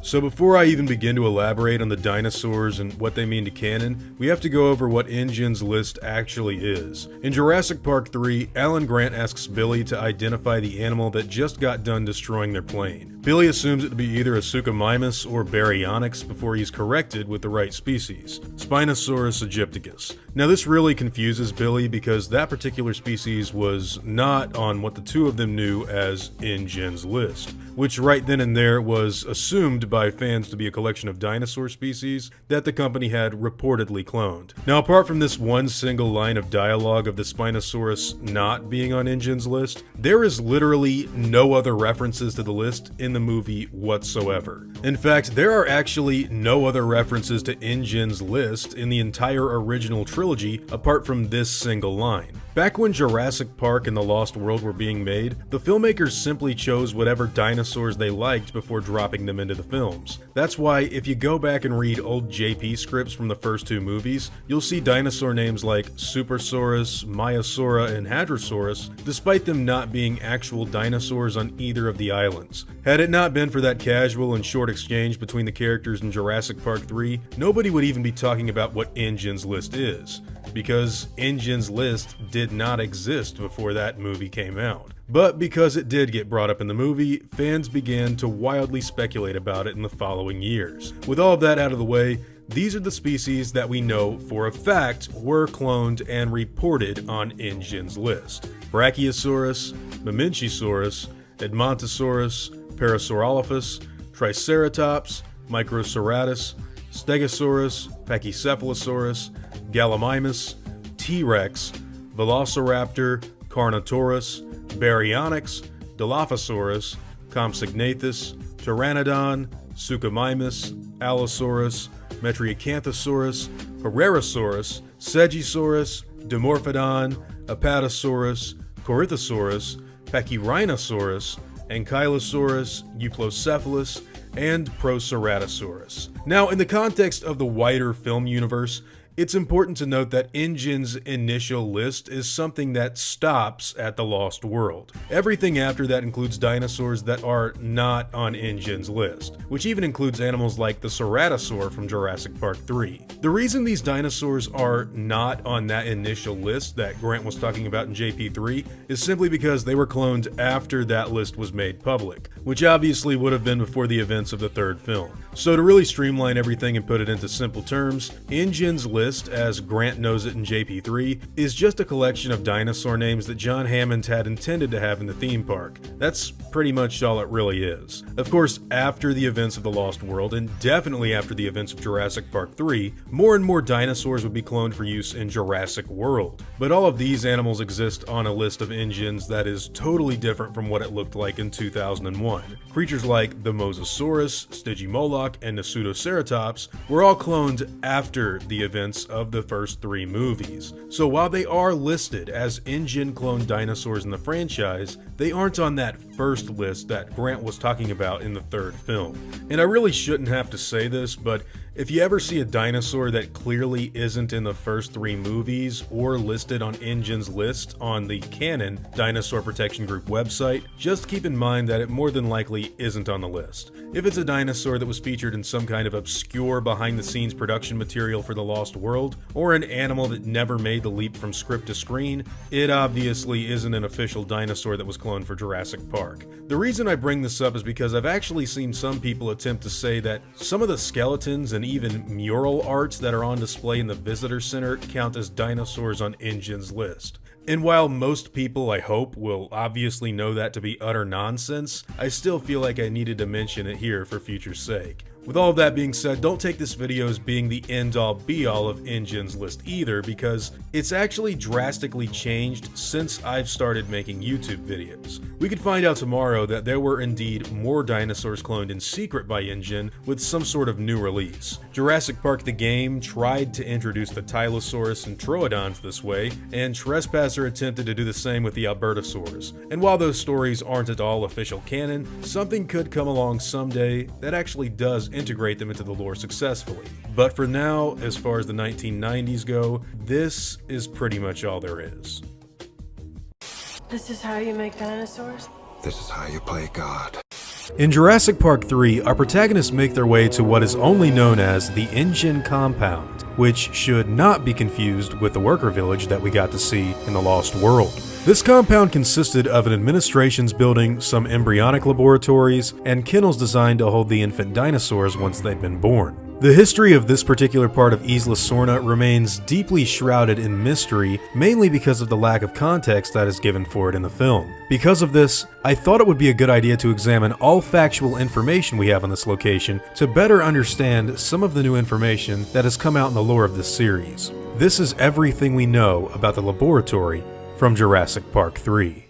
So before I even begin to elaborate on the dinosaurs and what they mean to canon, we have to go over what InGen's list actually is. In Jurassic Park 3, Alan Grant asks Billy to identify the animal that just got done destroying their plane. Billy assumes it to be either a Suchomimus or Baryonyx before he's corrected with the right species, Spinosaurus aegypticus. Now this really confuses Billy because that particular species was not on what the two of them knew as InGen's list, which right then and there was assumed by fans to be a collection of dinosaur species that the company had reportedly cloned. Now apart from this one single line of dialogue of the Spinosaurus not being on InGen's list, there is literally no other references to the list in the movie whatsoever. In fact, there are actually no other references to InGen's list in the entire original trilogy apart from this single line. Back when Jurassic Park and The Lost World were being made, the filmmakers simply chose whatever dinosaurs they liked before dropping them into the films. That's why if you go back and read old JP scripts from the first two movies, you'll see dinosaur names like Supersaurus, Maiasaura, and Hadrosaurus, despite them not being actual dinosaurs on either of the islands. Had it not been for that casual and short exchange between the characters in Jurassic Park 3, nobody would even be talking about what InGen's list is, because InGen's list did not exist before that movie came out. But because it did get brought up in the movie, fans began to wildly speculate about it in the following years. With all of that out of the way, these are the species that we know for a fact were cloned and reported on InGen's list: Brachiosaurus, Mamenchisaurus, Edmontosaurus, Parasaurolophus, Triceratops, Microceratus, Stegosaurus, Pachycephalosaurus, Gallimimus, T.rex, Velociraptor, Carnotaurus, Baryonyx, Dilophosaurus, Compsognathus, Pteranodon, Suchomimus, Allosaurus, Metriacanthosaurus, Herrerasaurus, Segisaurus, Dimorphodon, Apatosaurus, Corythosaurus, Pachyrhinosaurus, Ankylosaurus, Euplocephalus, and Proceratosaurus. Now, in the context of the wider film universe, it's important to note that InGen's initial list is something that stops at the Lost World. Everything after that includes dinosaurs that are not on InGen's list, which even includes animals like the Ceratosaur from Jurassic Park 3. The reason these dinosaurs are not on that initial list that Grant was talking about in JP3 is simply because they were cloned after that list was made public, which obviously would have been before the events of the third film. So to really streamline everything and put it into simple terms, InGen's list, as Grant knows it in JP3, is just a collection of dinosaur names that John Hammond had intended to have in the theme park. That's pretty much all it really is. Of course, after the events of the Lost World, and definitely after the events of Jurassic Park 3, more and more dinosaurs would be cloned for use in Jurassic World. But all of these animals exist on a list of InGens that is totally different from what it looked like in 2001. Creatures like the Mosasaurus, Stygimoloch, and the Pseudoceratops were all cloned after the events of the first 3 movies. So while they are listed as InGen cloned dinosaurs in the franchise, they aren't on that first list that Grant was talking about in the third film. And I really shouldn't have to say this, but if you ever see a dinosaur that clearly isn't in the first 3 movies or listed on InGen's list on the Canon Dinosaur Protection Group website, just keep in mind that it more than likely isn't on the list. If it's a dinosaur that was featured in some kind of obscure behind-the-scenes production material for The Lost World, or an animal that never made the leap from script to screen, it obviously isn't an official dinosaur that was cloned for Jurassic Park. The reason I bring this up is because I've actually seen some people attempt to say that some of the skeletons and even mural arts that are on display in the visitor center count as dinosaurs on InGen's list. And while most people, I hope, will obviously know that to be utter nonsense, I still feel like I needed to mention it here for future's sake. With all of that being said, don't take this video as being the end-all be-all of InGen's list either, because it's actually drastically changed since I've started making YouTube videos. We could find out tomorrow that there were indeed more dinosaurs cloned in secret by InGen with some sort of new release. Jurassic Park the game tried to introduce the Tylosaurus and Troodons this way, and Trespasser attempted to do the same with the Albertosaurs. And while those stories aren't at all official canon, something could come along someday that actually does integrate them into the lore successfully. But for now, as far as the 1990s go, this is pretty much all there is. This is how you make dinosaurs? This is how you play God. In Jurassic Park 3, our protagonists make their way to what is only known as the InGen compound, which should not be confused with the worker village that we got to see in the Lost World. This compound consisted of an administration's building, some embryonic laboratories, and kennels designed to hold the infant dinosaurs once they'd been born. The history of this particular part of Isla Sorna remains deeply shrouded in mystery, mainly because of the lack of context that is given for it in the film. Because of this, I thought it would be a good idea to examine all factual information we have on this location to better understand some of the new information that has come out in the lore of this series. This is everything we know about the laboratory from Jurassic Park 3.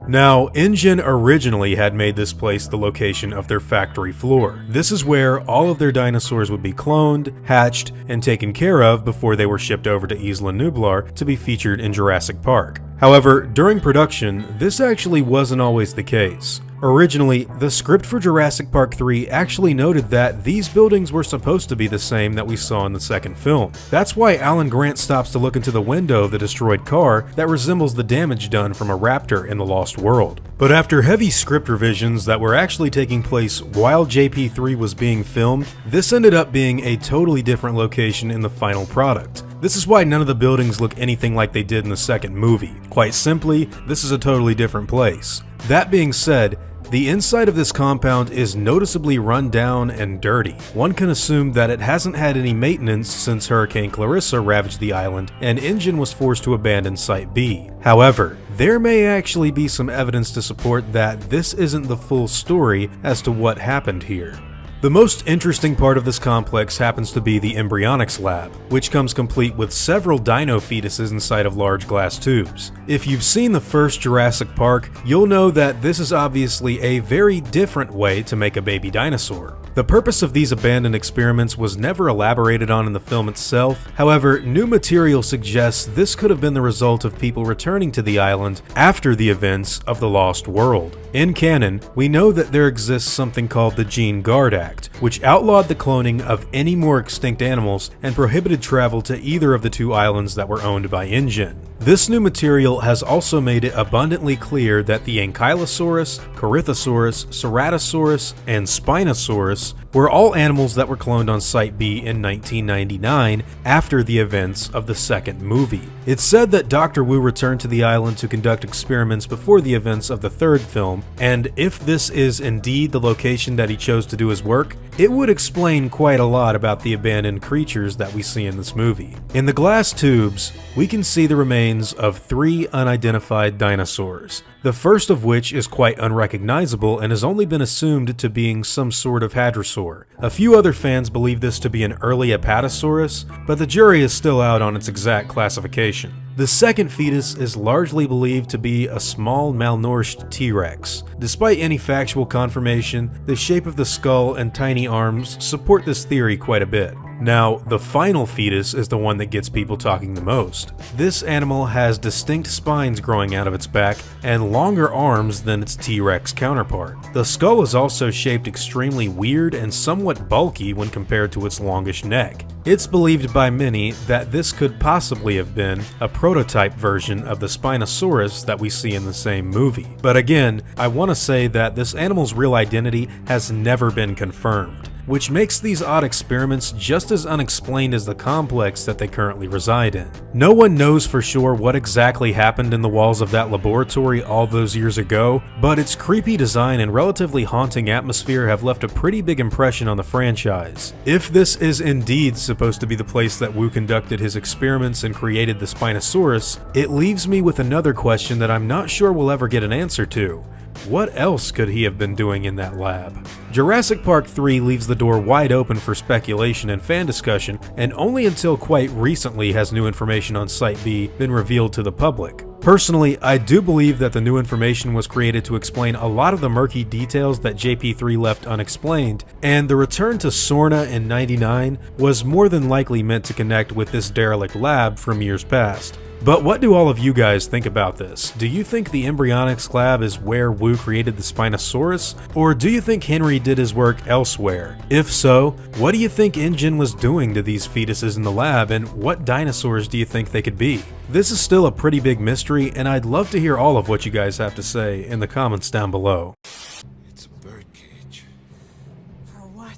Now, InGen originally had made this place the location of their factory floor. This is where all of their dinosaurs would be cloned, hatched, and taken care of before they were shipped over to Isla Nublar to be featured in Jurassic Park. However, during production, this actually wasn't always the case. Originally, the script for Jurassic Park 3 actually noted that these buildings were supposed to be the same that we saw in the second film. That's why Alan Grant stops to look into the window of the destroyed car that resembles the damage done from a raptor in the Lost World. But after heavy script revisions that were actually taking place while JP3 was being filmed, this ended up being a totally different location in the final product. This is why none of the buildings look anything like they did in the second movie. Quite simply, this is a totally different place. That being said, the inside of this compound is noticeably run down and dirty. One can assume that it hasn't had any maintenance since Hurricane Clarissa ravaged the island and InGen was forced to abandon Site B. However, there may actually be some evidence to support that this isn't the full story as to what happened here. The most interesting part of this complex happens to be the embryonics lab, which comes complete with several dino fetuses inside of large glass tubes. If you've seen the first Jurassic Park, you'll know that this is obviously a very different way to make a baby dinosaur. The purpose of these abandoned experiments was never elaborated on in the film itself. However, new material suggests this could have been the result of people returning to the island after the events of the Lost World. In canon, we know that there exists something called the Gene Guard Act, which outlawed the cloning of any more extinct animals and prohibited travel to either of the two islands that were owned by InGen. This new material has also made it abundantly clear that the Ankylosaurus, Corythosaurus, Ceratosaurus, and Spinosaurus were all animals that were cloned on Site B in 1999 after the events of the second movie. It's said that Dr. Wu returned to the island to conduct experiments before the events of the third film, and if this is indeed the location that he chose to do his work, it would explain quite a lot about the abandoned creatures that we see in this movie. In the glass tubes, we can see the remains of 3 unidentified dinosaurs, the first of which is quite unrecognizable and has only been assumed to being some sort of hadrosaur. A few other fans believe this to be an early Apatosaurus, but the jury is still out on its exact classification. The second fetus is largely believed to be a small, malnourished T.rex. Despite any factual confirmation, the shape of the skull and tiny arms support this theory quite a bit. Now, the final fetus is the one that gets people talking the most. This animal has distinct spines growing out of its back and longer arms than its T.rex counterpart. The skull is also shaped extremely weird and somewhat bulky when compared to its longish neck. It's believed by many that this could possibly have been a prototype version of the Spinosaurus that we see in the same movie. But again, I want to say that this animal's real identity has never been confirmed, which makes these odd experiments just as unexplained as the complex that they currently reside in. No one knows for sure what exactly happened in the walls of that laboratory all those years ago, but its creepy design and relatively haunting atmosphere have left a pretty big impression on the franchise. If this is indeed supposed to be the place that Wu conducted his experiments and created the Spinosaurus, it leaves me with another question that I'm not sure we'll ever get an answer to. What else could he have been doing in that lab? Jurassic Park 3 leaves the door wide open for speculation and fan discussion, and only until quite recently has new information on Site B been revealed to the public. Personally, I do believe that the new information was created to explain a lot of the murky details that JP3 left unexplained, and the return to Sorna in '99 was more than likely meant to connect with this derelict lab from years past. But what do all of you guys think about this? Do you think the embryonics lab is where Wu created the Spinosaurus? Or do you think Henry did his work elsewhere? If so, what do you think InGen was doing to these fetuses in the lab, and what dinosaurs do you think they could be? This is still a pretty big mystery, and I'd love to hear all of what you guys have to say in the comments down below. It's a birdcage. For what?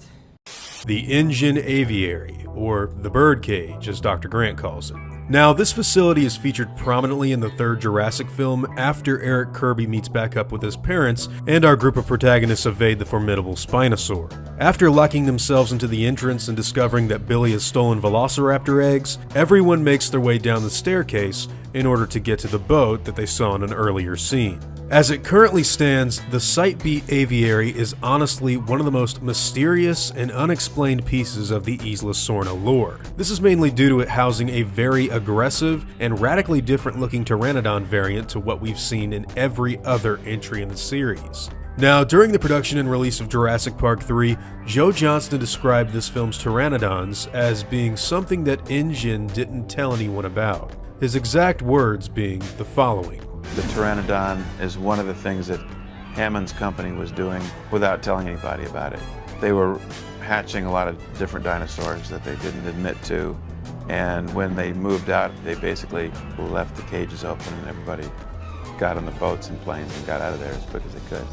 The InGen aviary, or the birdcage as Dr. Grant calls it. Now, this facility is featured prominently in the third Jurassic film after Eric Kirby meets back up with his parents and our group of protagonists evade the formidable Spinosaur. After locking themselves into the entrance and discovering that Billy has stolen Velociraptor eggs, everyone makes their way down the staircase in order to get to the boat that they saw in an earlier scene. As it currently stands, the Site B aviary is honestly one of the most mysterious and unexplained pieces of the Isla Sorna lore. This is mainly due to it housing a very aggressive and radically different looking pteranodon variant to what we've seen in every other entry in the series. Now, during the production and release of Jurassic Park 3, Joe Johnston described this film's pteranodons as being something that InGen didn't tell anyone about. His exact words being the following. The pteranodon is one of the things that Hammond's company was doing without telling anybody about it. They were hatching a lot of different dinosaurs that they didn't admit to, and when they moved out, they basically left the cages open and everybody got on the boats and planes and got out of there as quick as they could.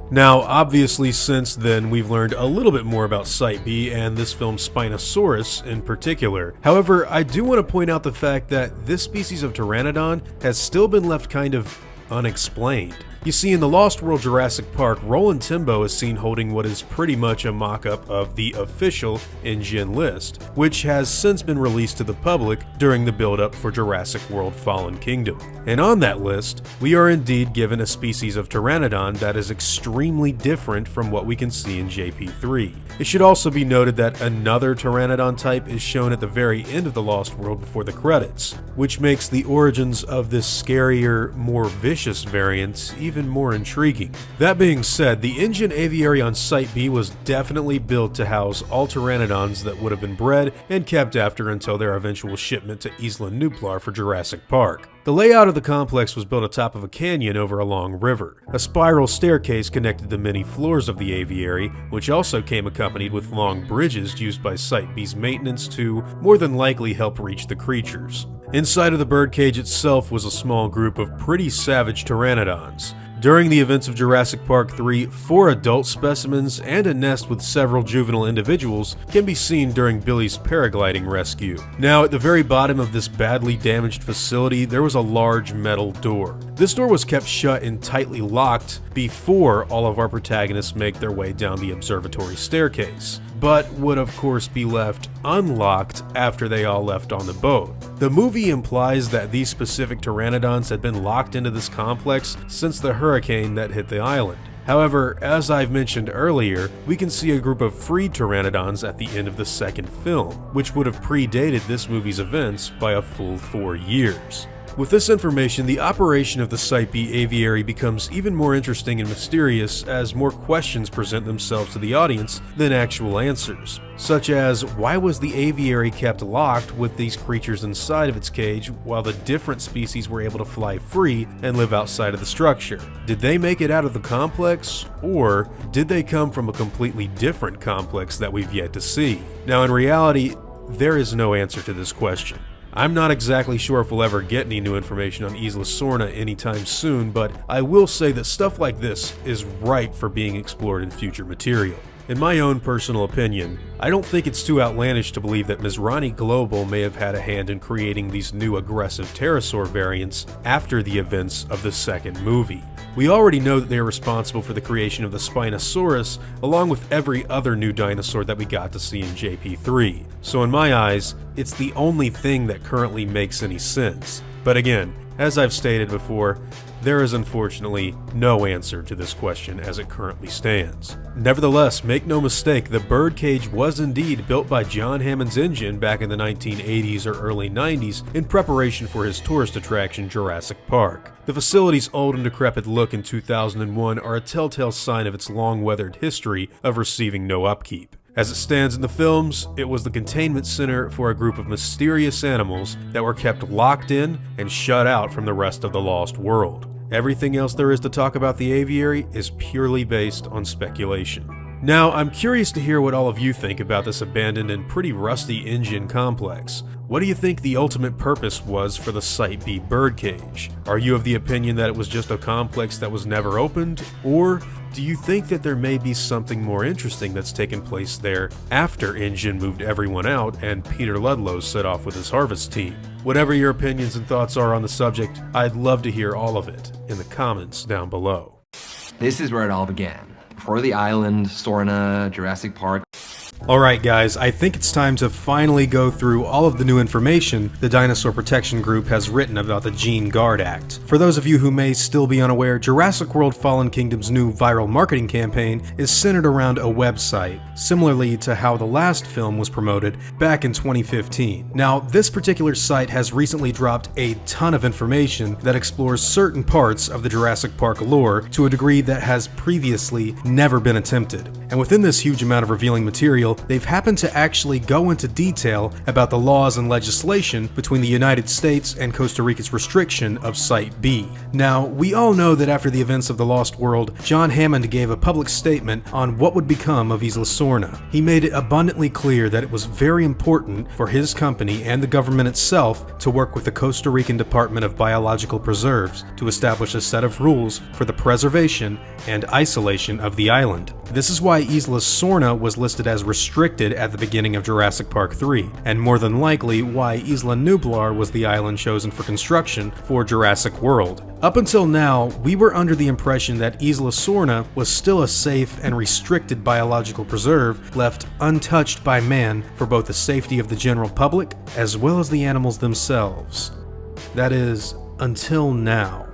Now, obviously, since then, we've learned a little bit more about Site B and this film's Spinosaurus in particular. However, I do want to point out the fact that this species of pteranodon has still been left kind of unexplained. You see, in the Lost World Jurassic Park, Roland Timbo is seen holding what is pretty much a mock-up of the official InGen list, which has since been released to the public during the build-up for Jurassic World Fallen Kingdom. And on that list, we are indeed given a species of pteranodon that is extremely different from what we can see in JP3. It should also be noted that another pteranodon type is shown at the very end of the Lost World before the credits, which makes the origins of this scarier, more vicious variant even more intriguing. That being said, the InGen aviary on Site B was definitely built to house all pteranodons that would have been bred and kept after until their eventual shipment to Isla Nublar for Jurassic Park. The layout of the complex was built atop of a canyon over a long river. A spiral staircase connected the many floors of the aviary, which also came accompanied with long bridges used by Site B's maintenance to more than likely help reach the creatures. Inside of the birdcage itself was a small group of pretty savage pteranodons. During the events of Jurassic Park 3, 4 adult specimens and a nest with several juvenile individuals can be seen during Billy's paragliding rescue. Now, at the very bottom of this badly damaged facility, there was a large metal door. This door was kept shut and tightly locked before all of our protagonists make their way down the observatory staircase, but would of course be left unlocked after they all left on the boat. The movie implies that these specific pteranodons had been locked into this complex since the hurricane that hit the island. However, as I've mentioned earlier, we can see a group of freed pteranodons at the end of the second film, which would have predated this movie's events by a full 4 years. With this information, the operation of the Site B aviary becomes even more interesting and mysterious as more questions present themselves to the audience than actual answers, such as why was the aviary kept locked with these creatures inside of its cage while the different species were able to fly free and live outside of the structure? Did they make it out of the complex, or did they come from a completely different complex that we've yet to see? Now, in reality, there is no answer to this question. I'm not exactly sure if we'll ever get any new information on Isla Sorna anytime soon, but I will say that stuff like this is ripe for being explored in future material. In my own personal opinion, I don't think it's too outlandish to believe that Mizrahi Global may have had a hand in creating these new aggressive pterosaur variants after the events of the second movie. We already know that they are responsible for the creation of the Spinosaurus, along with every other new dinosaur that we got to see in JP3. So in my eyes, it's the only thing that currently makes any sense. But again, as I've stated before, there is unfortunately no answer to this question as it currently stands. Nevertheless, make no mistake, the birdcage was indeed built by John Hammond's InGen back in the 1980s or early 90s in preparation for his tourist attraction Jurassic Park. The facility's old and decrepit look in 2001 are a telltale sign of its long-weathered history of receiving no upkeep. As it stands in the films, it was the containment center for a group of mysterious animals that were kept locked in and shut out from the rest of the Lost World. Everything else there is to talk about the aviary is purely based on speculation. Now, I'm curious to hear what all of you think about this abandoned and pretty rusty InGen complex. What do you think the ultimate purpose was for the Site B birdcage? Are you of the opinion that it was just a complex that was never opened, or do you think that there may be something more interesting that's taken place there after InGen moved everyone out and Peter Ludlow set off with his harvest team? Whatever your opinions and thoughts are on the subject, I'd love to hear all of it in the comments down below. This is where it all began. Before the island, Sorna, Jurassic Park. Alright guys, I think it's time to finally go through all of the new information the Dinosaur Protection Group has written about the Gene Guard Act. For those of you who may still be unaware, Jurassic World Fallen Kingdom's new viral marketing campaign is centered around a website, similarly to how the last film was promoted back in 2015. Now, this particular site has recently dropped a ton of information that explores certain parts of the Jurassic Park lore to a degree that has previously never been attempted. And within this huge amount of revealing material, material, they've happened to actually go into detail about the laws and legislation between the United States and Costa Rica's restriction of Site B. Now, we all know that after the events of the Lost World, John Hammond gave a public statement on what would become of Isla Sorna. He made it abundantly clear that it was very important for his company and the government itself to work with the Costa Rican Department of Biological Preserves to establish a set of rules for the preservation and isolation of the island. This is why Isla Sorna was listed as restricted at the beginning of Jurassic Park 3, and more than likely why Isla Nublar was the island chosen for construction for Jurassic World. Up until now, we were under the impression that Isla Sorna was still a safe and restricted biological preserve left untouched by man for both the safety of the general public as well as the animals themselves. That is, until now.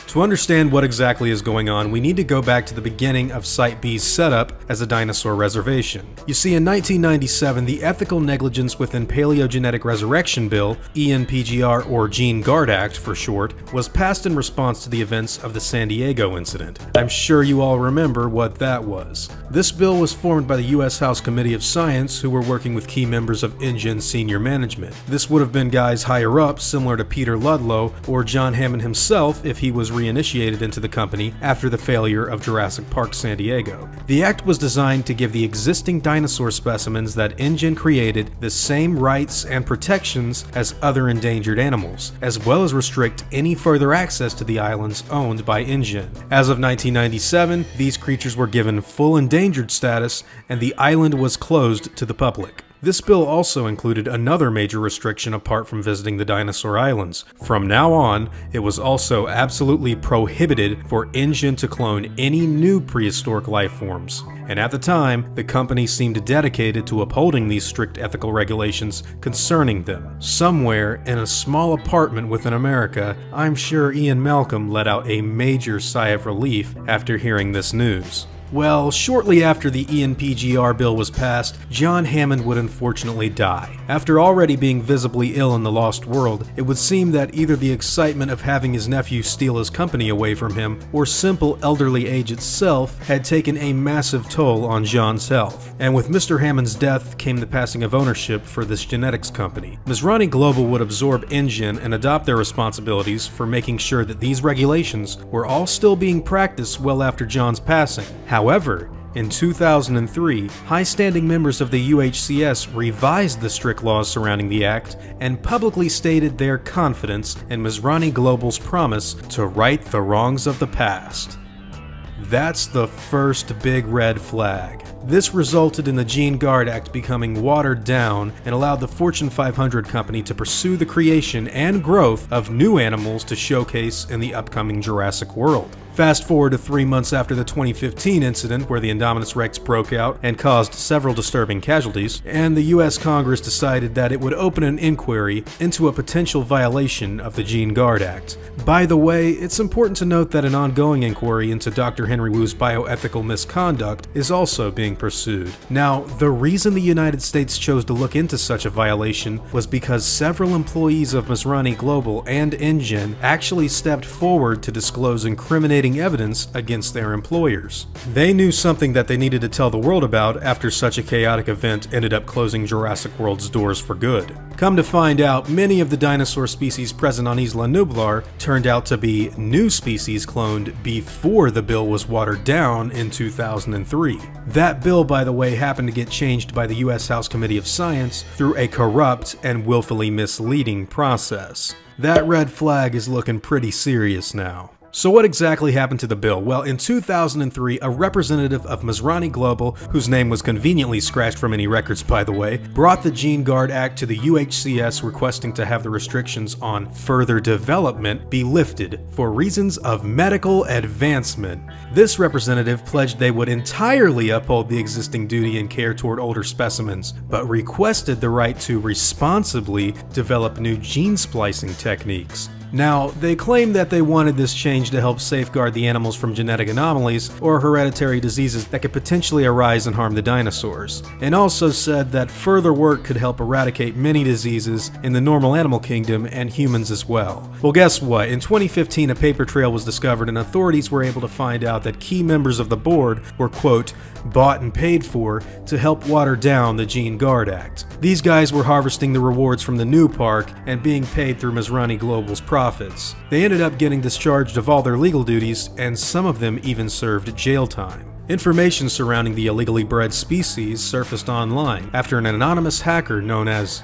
To understand what exactly is going on, we need to go back to the beginning of Site B's setup as a dinosaur reservation. You see, in 1997, the Ethical Negligence Within Paleogenetic Resurrection Bill, ENPGR or Gene Guard Act for short, was passed in response to the events of the San Diego incident. I'm sure you all remember what that was. This bill was formed by the U.S. House Committee of Science, who were working with key members of InGen senior management. This would have been guys higher up, similar to Peter Ludlow or John Hammond himself if he was reinitiated into the company after the failure of Jurassic Park San Diego. The act was designed to give the existing dinosaur specimens that InGen created the same rights and protections as other endangered animals, as well as restrict any further access to the islands owned by InGen. As of 1997, these creatures were given full endangered status, and the island was closed to the public. This bill also included another major restriction apart from visiting the dinosaur islands. From now on, it was also absolutely prohibited for InGen to clone any new prehistoric life forms. And at the time, the company seemed dedicated to upholding these strict ethical regulations concerning them. Somewhere in a small apartment within America, I'm sure Ian Malcolm let out a major sigh of relief after hearing this news. Well, shortly after the ENPGR bill was passed, John Hammond would unfortunately die. After already being visibly ill in the Lost World, it would seem that either the excitement of having his nephew steal his company away from him, or simple elderly age itself, had taken a massive toll on John's health. And with Mr. Hammond's death came the passing of ownership for this genetics company. Mizrahi Global would absorb InGen and adopt their responsibilities for making sure that these regulations were all still being practiced well after John's passing. However, in 2003, high-standing members of the UHCS revised the strict laws surrounding the act and publicly stated their confidence in Mizrahi Global's promise to right the wrongs of the past. That's the first big red flag. This resulted in the Gene Guard Act becoming watered down and allowed the Fortune 500 company to pursue the creation and growth of new animals to showcase in the upcoming Jurassic World. Fast forward to 3 months after the 2015 incident where the Indominus Rex broke out and caused several disturbing casualties, and the US Congress decided that it would open an inquiry into a potential violation of the Gene Guard Act. By the way, it's important to note that an ongoing inquiry into Dr. Henry Wu's bioethical misconduct is also being pursued. Now, the reason the United States chose to look into such a violation was because several employees of Mizrahi Global and InGen actually stepped forward to disclose incriminating evidence against their employers. They knew something that they needed to tell the world about after such a chaotic event ended up closing Jurassic World's doors for good. Come to find out, many of the dinosaur species present on Isla Nublar turned out to be new species cloned before the bill was watered down in 2003. That bill, by the way, happened to get changed by the US House Committee of Science through a corrupt and willfully misleading process. That red flag is looking pretty serious now. So what exactly happened to the bill? Well, in 2003, a representative of Mizrahi Global, whose name was conveniently scratched from any records by the way, brought the Gene Guard Act to the UHCS requesting to have the restrictions on further development be lifted for reasons of medical advancement. This representative pledged they would entirely uphold the existing duty and care toward older specimens, but requested the right to responsibly develop new gene splicing techniques. Now, they claim that they wanted this change to help safeguard the animals from genetic anomalies or hereditary diseases that could potentially arise and harm the dinosaurs, and also said that further work could help eradicate many diseases in the normal animal kingdom and humans as well. Well, guess what? In 2015, a paper trail was discovered and authorities were able to find out that key members of the board were, quote, bought and paid for to help water down the Gene Guard Act. These guys were harvesting the rewards from the new park and being paid through Masrani Global's profits. They ended up getting discharged of all their legal duties, and some of them even served jail time. Information surrounding the illegally bred species surfaced online after an anonymous hacker known as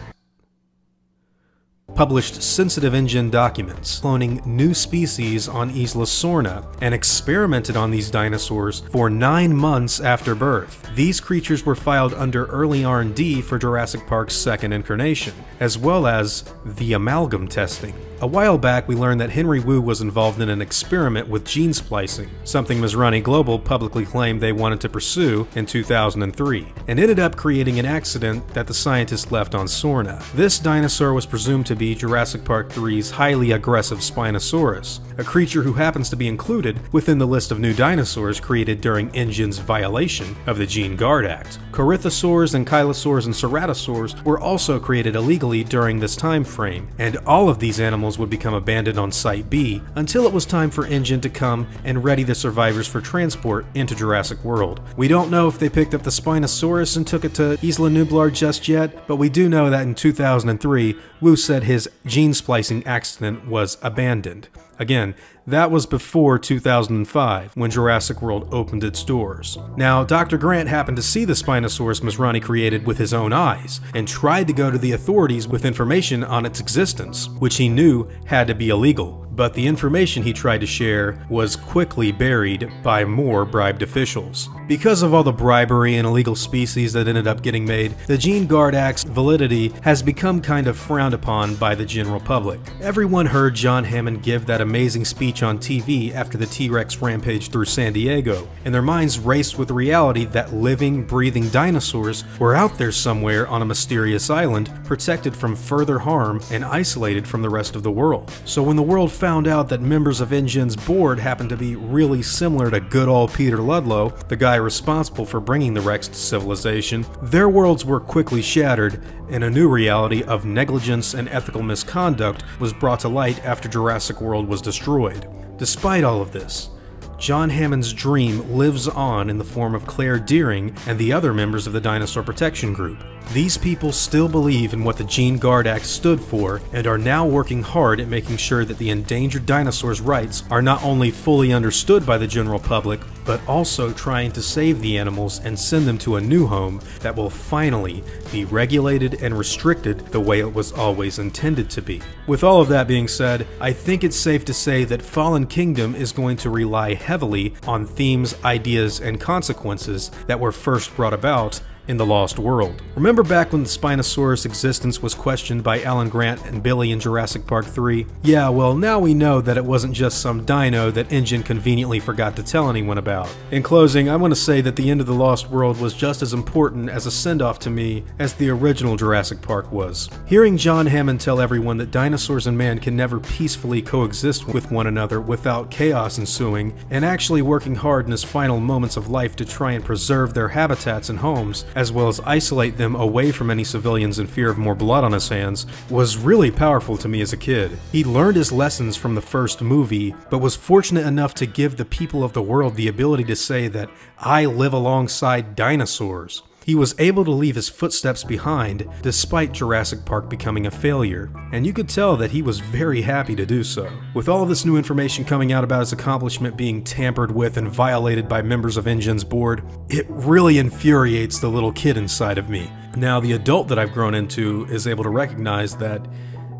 published sensitive InGen documents cloning new species on Isla Sorna and experimented on these dinosaurs for 9 months after birth. These creatures were filed under early R&D for Jurassic Park's second incarnation, as well as the amalgam testing. A while back, we learned that Henry Wu was involved in an experiment with gene splicing, something Masrani Global publicly claimed they wanted to pursue in 2003, and ended up creating an accident that the scientists left on Sorna. This dinosaur was presumed to be Jurassic Park 3's highly aggressive Spinosaurus, a creature who happens to be included within the list of new dinosaurs created during InGen's violation of the Gene Guard Act. Corythosaurs and Chylosaurs and Ceratosaurs were also created illegally during this time frame, and all of these animals would become abandoned on Site B until it was time for InGen to come and ready the survivors for transport into Jurassic World. We don't know if they picked up the Spinosaurus and took it to Isla Nublar just yet, but we do know that in 2003, Wu said his gene splicing accident was abandoned. Again, that was before 2005, when Jurassic World opened its doors. Now, Dr. Grant happened to see the Spinosaurus Masrani created with his own eyes, and tried to go to the authorities with information on its existence, which he knew had to be illegal. But the information he tried to share was quickly buried by more bribed officials. Because of all the bribery and illegal species that ended up getting made, the Gene Guard Act's validity has become kind of frowned upon by the general public. Everyone heard John Hammond give that amazing speech on TV after the T.rex rampaged through San Diego, and their minds raced with the reality that living, breathing dinosaurs were out there somewhere on a mysterious island, protected from further harm and isolated from the rest of the world. So when the world found out that members of InGen's board happened to be really similar to good old Peter Ludlow, the guy responsible for bringing the Rex to civilization, their worlds were quickly shattered, and a new reality of negligence and ethical misconduct was brought to light after Jurassic World was destroyed. Despite all of this, John Hammond's dream lives on in the form of Claire Deering and the other members of the Dinosaur Protection Group. These people still believe in what the Gene Guard Act stood for and are now working hard at making sure that the endangered dinosaurs' rights are not only fully understood by the general public, but also trying to save the animals and send them to a new home that will finally be regulated and restricted the way it was always intended to be. With all of that being said, I think it's safe to say that Fallen Kingdom is going to rely heavily on themes, ideas, and consequences that were first brought about in the Lost World. Remember back when the Spinosaurus' existence was questioned by Alan Grant and Billy in Jurassic Park 3? Yeah, well, now we know that it wasn't just some dino that InGen conveniently forgot to tell anyone about. In closing, I want to say that the end of the Lost World was just as important as a send-off to me as the original Jurassic Park was. Hearing John Hammond tell everyone that dinosaurs and man can never peacefully coexist with one another without chaos ensuing, and actually working hard in his final moments of life to try and preserve their habitats and homes, as well as isolate them away from any civilians in fear of more blood on his hands, was really powerful to me as a kid. He learned his lessons from the first movie, but was fortunate enough to give the people of the world the ability to say that I live alongside dinosaurs. He was able to leave his footsteps behind despite Jurassic Park becoming a failure, and you could tell that he was very happy to do so. With all of this new information coming out about his accomplishment being tampered with and violated by members of InGen's board, it really infuriates the little kid inside of me. Now, the adult that I've grown into is able to recognize that,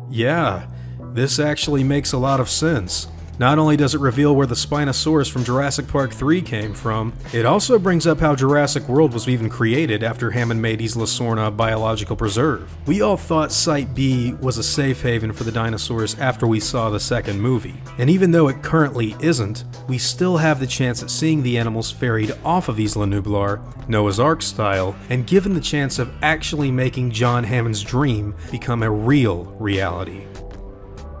yeah, this actually makes a lot of sense. Not only does it reveal where the Spinosaurus from Jurassic Park 3 came from, it also brings up how Jurassic World was even created after Hammond made Isla Sorna a biological preserve. We all thought Site B was a safe haven for the dinosaurs after we saw the second movie, and even though it currently isn't, we still have the chance at seeing the animals ferried off of Isla Nublar, Noah's Ark style, and given the chance of actually making John Hammond's dream become a real reality.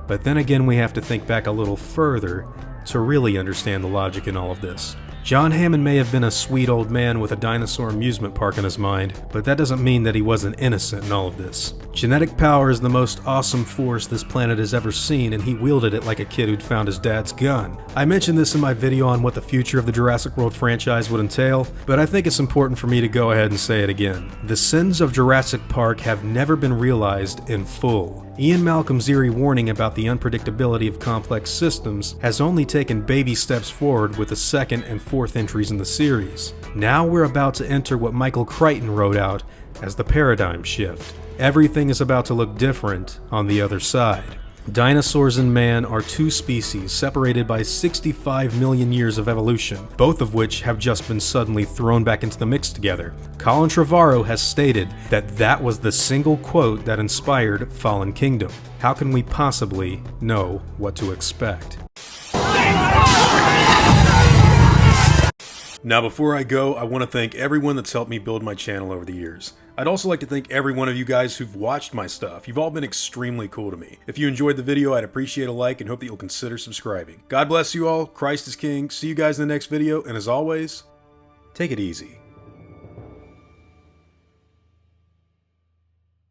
But then again, we have to think back a little further to really understand the logic in all of this. John Hammond may have been a sweet old man with a dinosaur amusement park in his mind, but that doesn't mean that he wasn't innocent in all of this. Genetic power is the most awesome force this planet has ever seen, and he wielded it like a kid who'd found his dad's gun. I mentioned this in my video on what the future of the Jurassic World franchise would entail, but I think it's important for me to go ahead and say it again. The sins of Jurassic Park have never been realized in full. Ian Malcolm's eerie warning about the unpredictability of complex systems has only taken baby steps forward with the second and fourth entries in the series. Now we're about to enter what Michael Klayton wrote out as the paradigm shift. Everything is about to look different on the other side. Dinosaurs and man are two species separated by 65 million years of evolution, both of which have just been suddenly thrown back into the mix together. Colin Trevorrow has stated that that was the single quote that inspired Fallen Kingdom. How can we possibly know what to expect? Now before I go, I want to thank everyone that's helped me build my channel over the years. I'd also like to thank every one of you guys who've watched my stuff. You've all been extremely cool to me. If you enjoyed the video, I'd appreciate a like and hope that you'll consider subscribing. God bless you all, Christ is King, see you guys in the next video, and as always, take it easy.